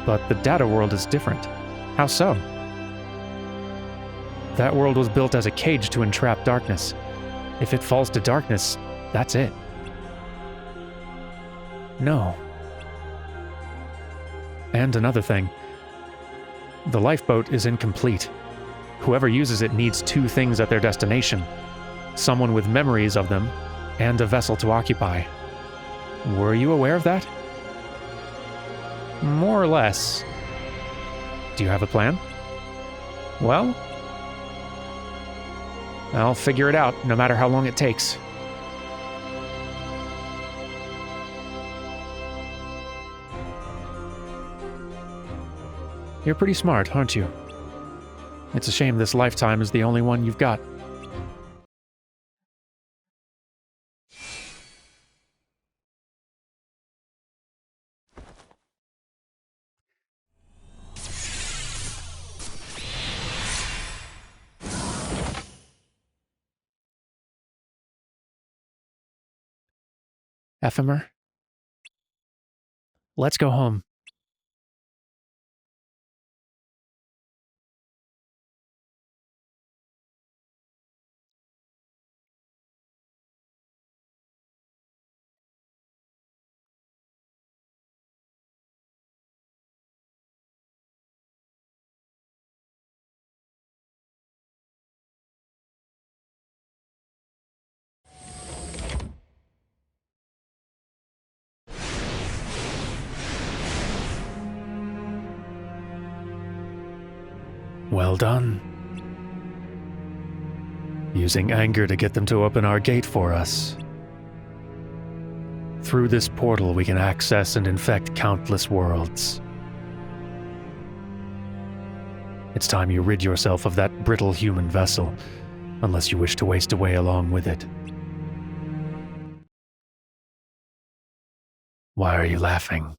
S1: but the data world is different. How so? That world was built as a cage to entrap darkness. If it falls to darkness, that's it. No. And another thing. The lifeboat is incomplete. Whoever uses it needs 2 things at their destination. Someone with memories of them, and a vessel to occupy. Were you aware of that? More or less. Do you have a plan? Well, I'll figure it out, no matter how long it takes. You're pretty smart, aren't you? It's a shame this lifetime is the only one you've got. Ephemer? Let's go home. Well done. Using anger to get them to open our gate for us. Through this portal, we can access and infect countless worlds. It's time you rid yourself of that brittle human vessel, unless you wish to waste away along with it. Why are you laughing?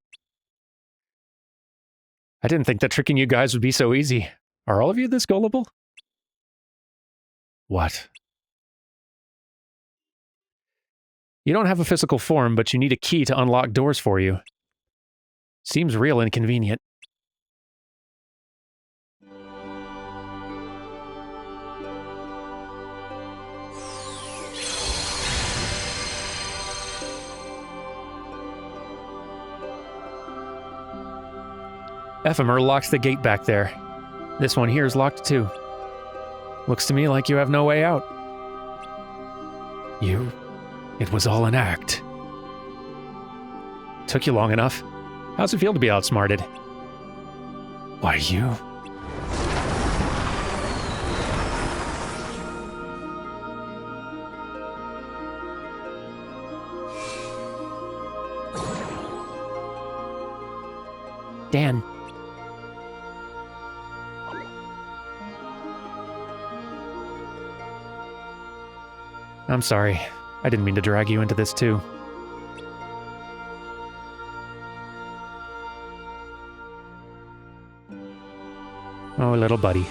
S1: I didn't think that tricking you guys would be so easy. Are all of you this gullible? What? You don't have a physical form, but you need a key to unlock doors for you. Seems real inconvenient. Ephemer locks the gate back there. This one here is locked too. Looks to me like you have no way out. It was all an act. Took you long enough. How's it feel to be outsmarted? Why, you? Dan. I'm sorry. I didn't mean to drag you into this too. Oh, little buddy.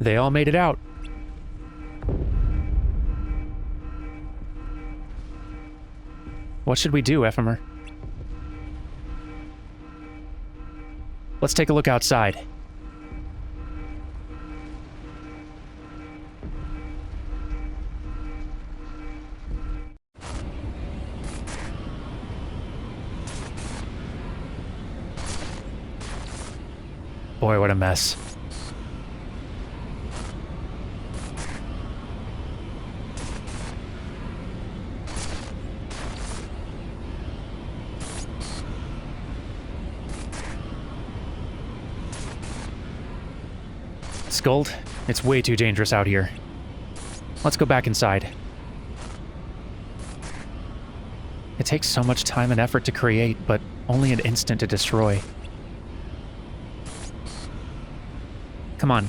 S1: They all made it out. What should we do, Ephemer? Let's take a look outside. Boy, what a mess. Skuld, it's way too dangerous out here. Let's go back inside. It takes so much time and effort to create, but only an instant to destroy. Come on.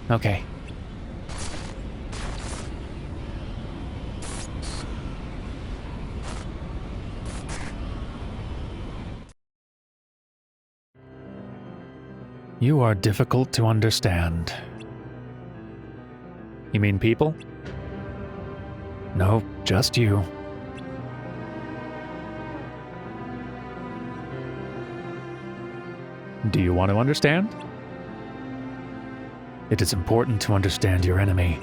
S1: Okay. You are difficult to understand. You mean people? No, just you. Do you want to understand? It is important to understand your enemy.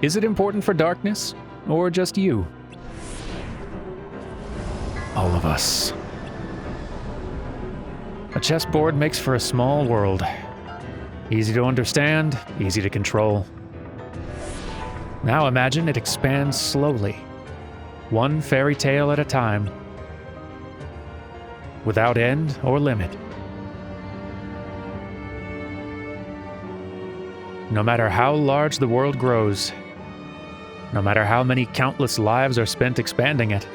S1: Is it important for darkness, or just you? All of us. A chessboard makes for a small world. Easy to understand, easy to control. Now imagine it expands slowly, one fairy tale at a time, without end or limit. No matter how large the world grows, no matter how many countless lives are spent expanding it,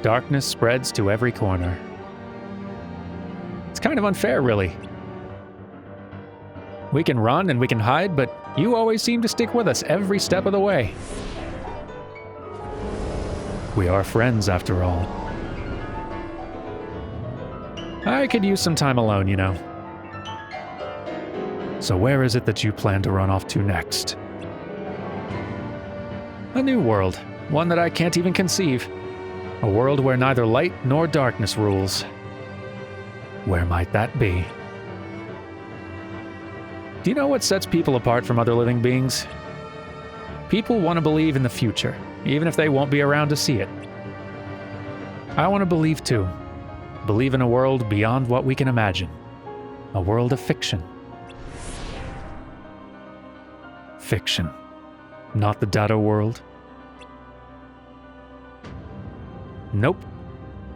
S1: darkness spreads to every corner. It's kind of unfair, really. We can run and we can hide, but you always seem to stick with us every step of the way. We are friends, after all. I could use some time alone, you know. So where is it that you plan to run off to next? A new world, one that I can't even conceive. A world where neither light nor darkness rules. Where might that be? Do you know what sets people apart from other living beings? People want to believe in the future, even if they won't be around to see it. I want to believe too. Believe in a world beyond what we can imagine. A world of fiction. Fiction. Not the data world. Nope.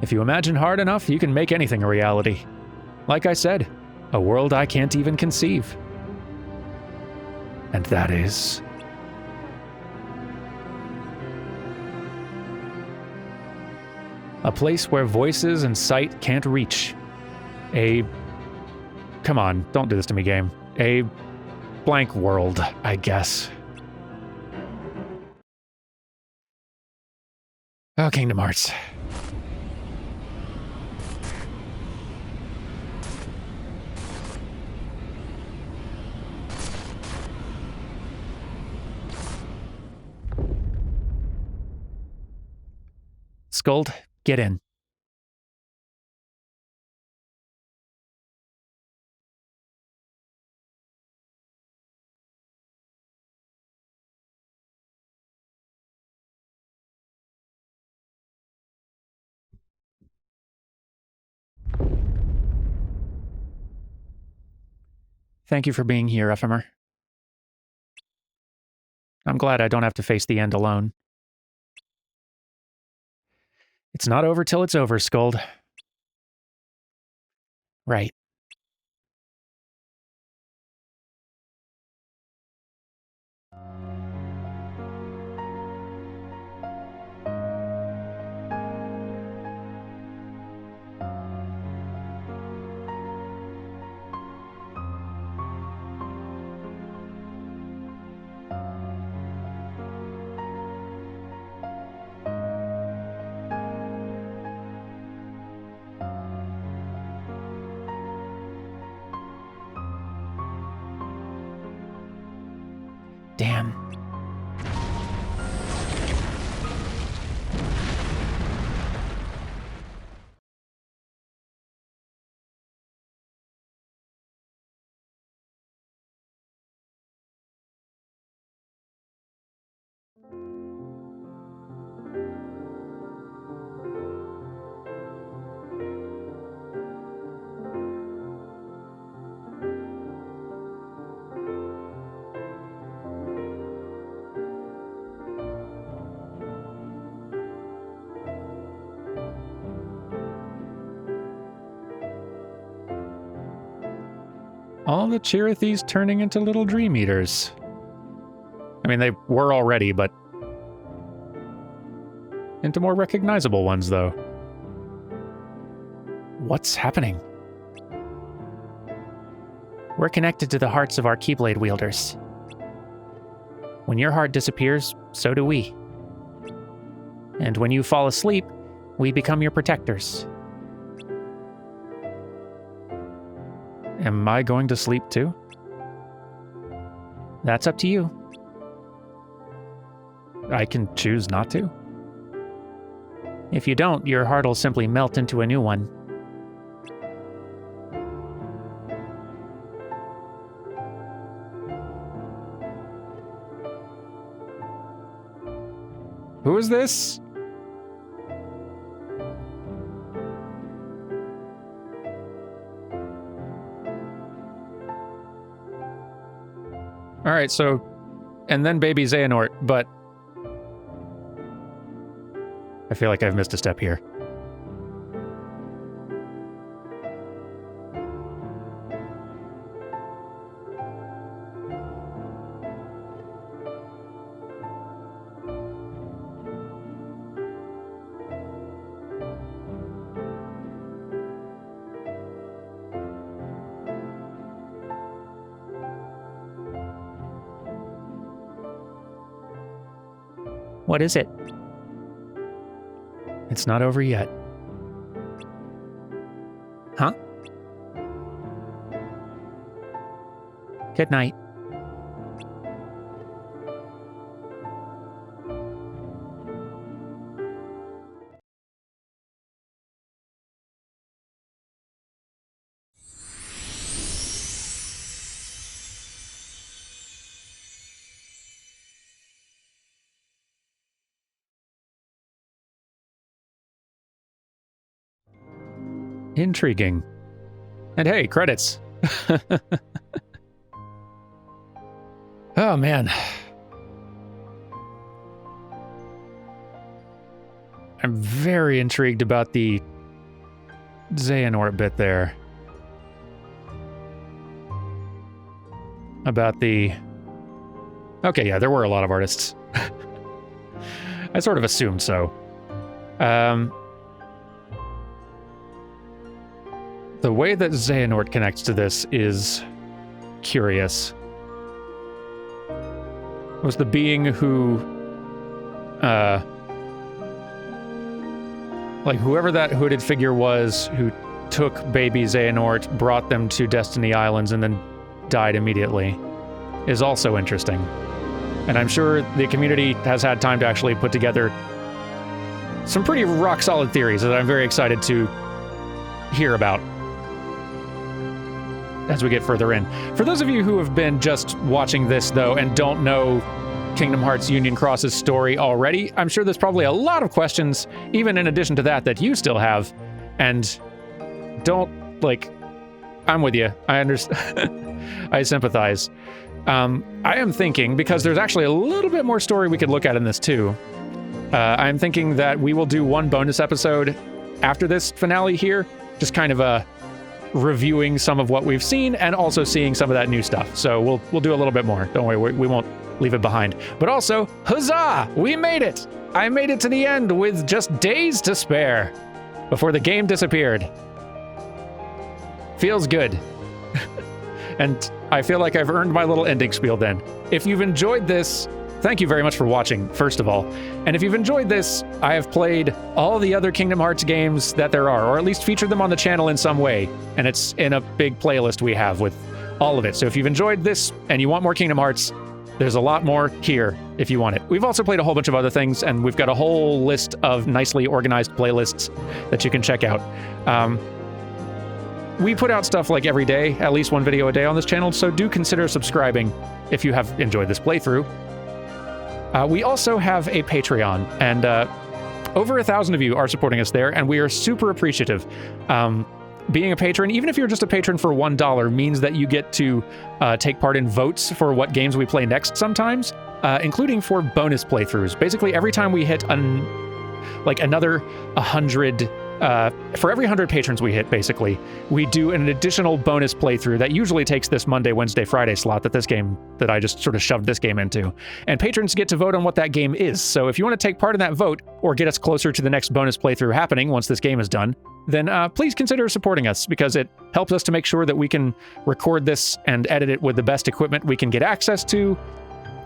S1: If you imagine hard enough, you can make anything a reality. Like I said, a world I can't even conceive. And that is... a place where voices and sight can't reach. Come on, don't do this to me, game. A blank world, I guess. Oh, Kingdom Hearts. Skuld, get in. Thank you for being here, Ephemer. I'm glad I don't have to face the end alone. It's not over till it's over, Skuld. Right. Damn. All the Chirithes turning into little dream eaters. I mean, they were already, but into more recognizable ones, though. What's happening? We're connected to the hearts of our Keyblade wielders. When your heart disappears, so do we. And when you fall asleep, we become your protectors. Am I going to sleep too? That's up to you. I can choose not to. If you don't, your heart will simply melt into a new one. Who is this? All right, so, and then baby Xehanort, but I feel like I've missed a step here. What is it? It's not over yet. Huh? Good night. Intriguing. And hey, credits. Oh, man. I'm very intrigued about the Xehanort bit there. About the... Okay, yeah, there were a lot of artists. I sort of assumed so. The way that Xehanort connects to this is curious. Was the being who... like, whoever that hooded figure was who took baby Xehanort, brought them to Destiny Islands, and then died immediately, is also interesting. And I'm sure the community has had time to actually put together some pretty rock-solid theories that I'm very excited to hear about as we get further in. For those of you who have been just watching this, though, and don't know Kingdom Hearts Union Cross's story already, I'm sure there's probably a lot of questions, even in addition to that you still have. And don't, like, I'm with you. I understand. I sympathize. I am thinking, because there's actually a little bit more story we could look at in this too, I'm thinking that we will do one bonus episode after this finale here, just kind of reviewing some of what we've seen and also seeing some of that new stuff. So we'll do a little bit more. Don't worry, we won't leave it behind. But also, huzzah! We made it! I made it to the end with just days to spare before the game disappeared. Feels good. And I feel like I've earned my little ending spiel then. If you've enjoyed this, thank you very much for watching, first of all. And if you've enjoyed this, I have played all the other Kingdom Hearts games that there are, or at least featured them on the channel in some way. And it's in a big playlist we have with all of it. So if you've enjoyed this and you want more Kingdom Hearts, there's a lot more here if you want it. We've also played a whole bunch of other things, and we've got a whole list of nicely organized playlists that you can check out. We put out stuff like every day, at least one video a day on this channel, so do consider subscribing if you have enjoyed this playthrough. We also have a Patreon, and over 1,000 of you are supporting us there, and we are super appreciative. Being a patron, even if you're just a patron for $1, means that you get to take part in votes for what games we play next sometimes, including for bonus playthroughs. Basically, every time we hit another 100... for every 100 patrons we hit, basically, we do an additional bonus playthrough that usually takes this Monday, Wednesday, Friday slot that I just sort of shoved this game into. And patrons get to vote on what that game is. So if you want to take part in that vote or get us closer to the next bonus playthrough happening once this game is done, then please consider supporting us, because it helps us to make sure that we can record this and edit it with the best equipment we can get access to.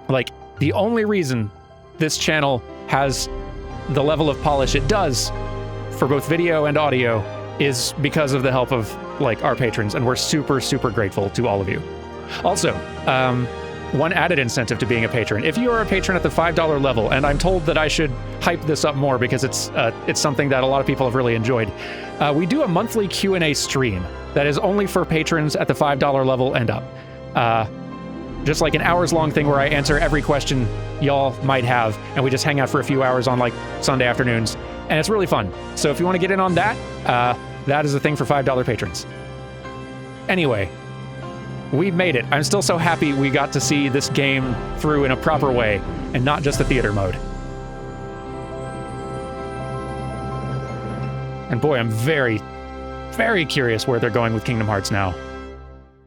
S1: Like, the only reason this channel has the level of polish it does for both video and audio is because of the help of, like, our patrons, and we're super, super grateful to all of you. Also, one added incentive to being a patron. If you are a patron at the $5 level, and I'm told that I should hype this up more because it's something that a lot of people have really enjoyed, we do a monthly Q&A stream that is only for patrons at the $5 level and up. Just like an hours-long thing where I answer every question y'all might have, and we just hang out for a few hours on, like, Sunday afternoons. And it's really fun. So if you want to get in on that, that is a thing for $5 patrons. Anyway, we made it. I'm still so happy we got to see this game through in a proper way, and not just the theater mode. And boy, I'm very, very curious where they're going with Kingdom Hearts now.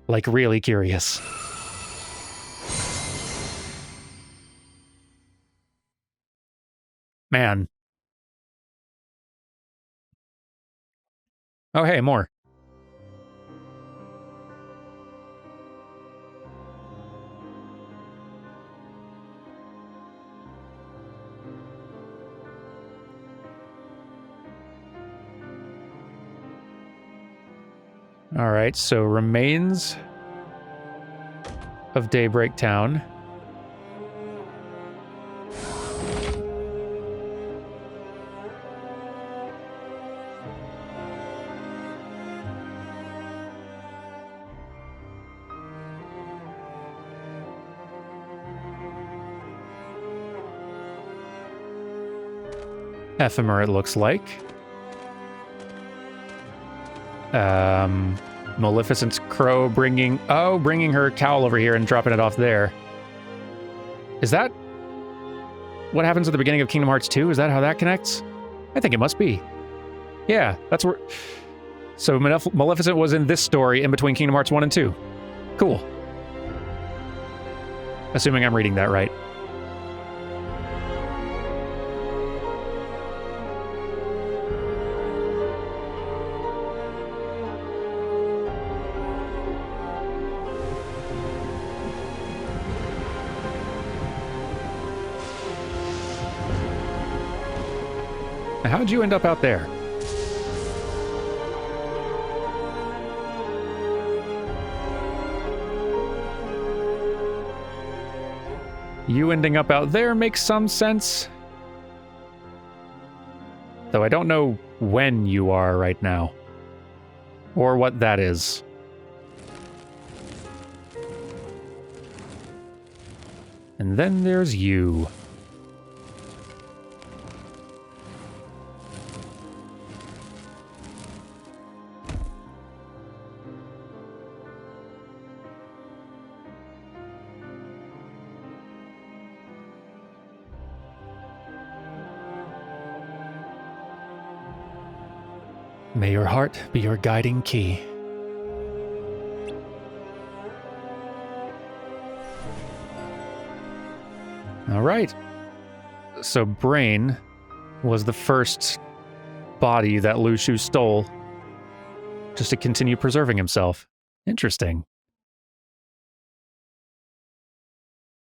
S1: Like, really curious. Man. Oh, hey, more. All right, so remains of Daybreak Town. Ephemer, it looks like. Maleficent's crow bringing her cowl over here and dropping it off there. Is that what happens at the beginning of Kingdom Hearts 2? Is that how that connects? I think it must be. Yeah, that's where... So Maleficent was in this story in between Kingdom Hearts 1 and 2. Cool. Assuming I'm reading that right. How'd you end up out there? You ending up out there makes some sense. Though I don't know when you are right now. Or what that is. And then there's you. May your heart be your guiding key. All right. So Brain was the first body that Lu Shu stole just to continue preserving himself. Interesting.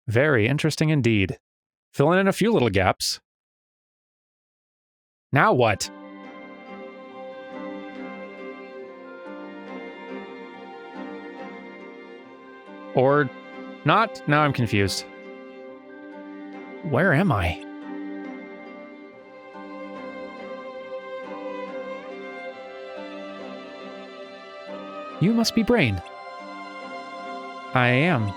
S1: Very interesting indeed. Filling in a few little gaps. Now what? Or not? Now I'm confused. Where am I? You must be Brain. I am.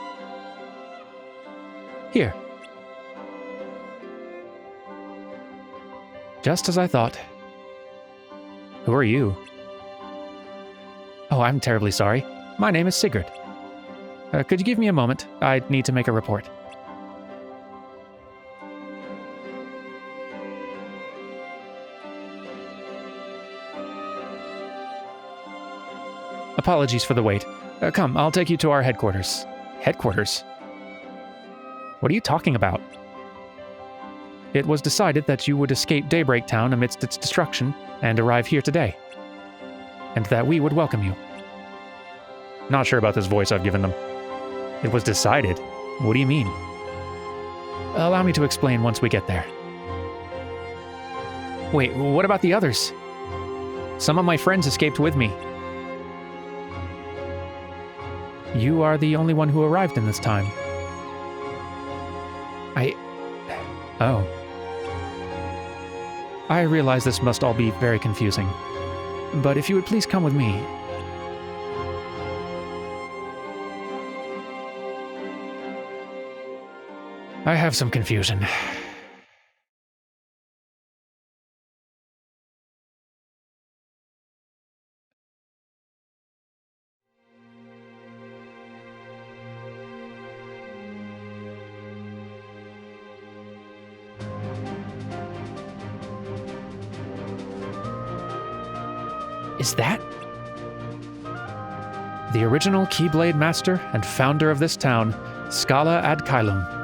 S1: Here. Just as I thought. Who are you? Oh, I'm terribly sorry. My name is Sigurd. Could you give me a moment? I need to make a report. Apologies for the wait. Come, I'll take you to our headquarters. Headquarters? What are you talking about? It was decided that you would escape Daybreak Town amidst its destruction and arrive here today. And that we would welcome you. Not sure about this voice I've given them. It was decided? What do you mean? Allow me to explain once we get there. Wait, what about the others? Some of my friends escaped with me. You are the only one who arrived in this time. Oh. I realize this must all be very confusing. But if you would please come with me... I have some confusion. Is that the original Keyblade Master and founder of this town, Scala ad Caelum?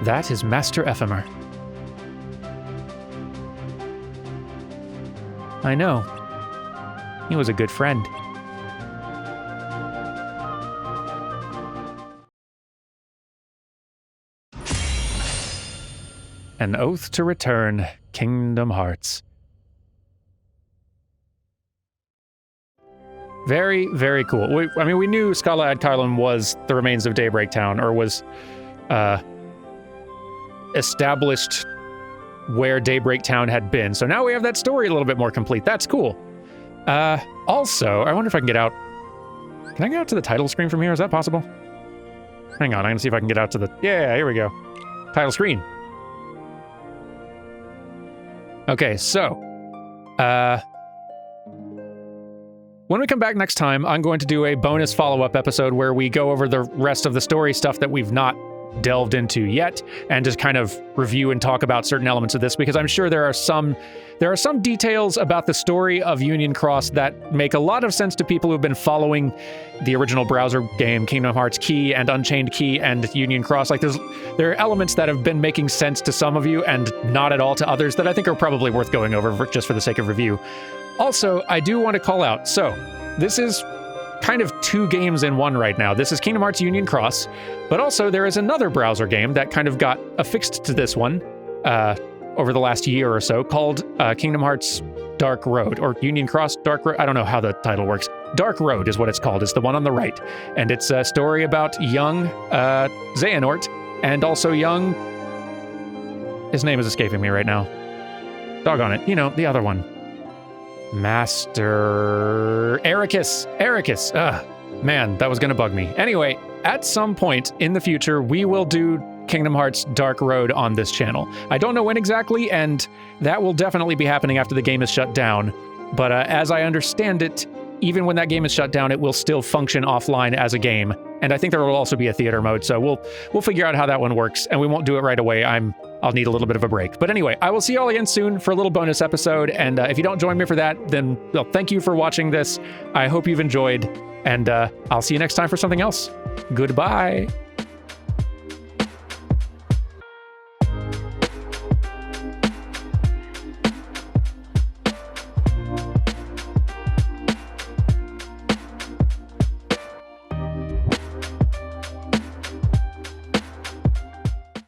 S1: That is Master Ephemer. I know. He was a good friend. An oath to return, Kingdom Hearts. Very, very cool. We knew Scala ad Caelum was the remains of Daybreak Town, or was established where Daybreak Town had been. So now we have that story a little bit more complete. That's cool. Also, I wonder if I can get out. Can I get out to the title screen from here? Is that possible? Hang on, I'm gonna see if I can get out to the... Yeah, here we go. Title screen. Okay, so When we come back next time, I'm going to do a bonus follow-up episode where we go over the rest of the story stuff that we've not delved into yet, and just kind of review and talk about certain elements of this, because I'm sure there are some details about the story of Union Cross that make a lot of sense to people who've been following the original browser game, Kingdom Hearts Key and Unchained Key and Union Cross. Like, there are elements that have been making sense to some of you and not at all to others that I think are probably worth going over just for the sake of review. Also, I do want to call out, so this is kind of 2 games in one right now. This is Kingdom Hearts Union Cross, but also there is another browser game that kind of got affixed to this one over the last year or so called Kingdom Hearts Dark Road, or Union Cross Dark Road. I don't know how the title works. Dark Road is what it's called. It's the one on the right. And it's a story about young Xehanort and also young... His name is escaping me right now. Doggone it. You know, the other one. Master Ericus. Man, that was gonna bug me. Anyway, at some point in the future, we will do Kingdom Hearts Dark Road on this channel. I don't know when exactly, and that will definitely be happening after the game is shut down. But as I understand it, even when that game is shut down, it will still function offline as a game. And I think there will also be a theater mode, so we'll figure out how that one works, and we won't do it right away. I'll need a little bit of a break. But anyway, I will see you all again soon for a little bonus episode, and if you don't join me for that, then well, thank you for watching this. I hope you've enjoyed, and I'll see you next time for something else. Goodbye.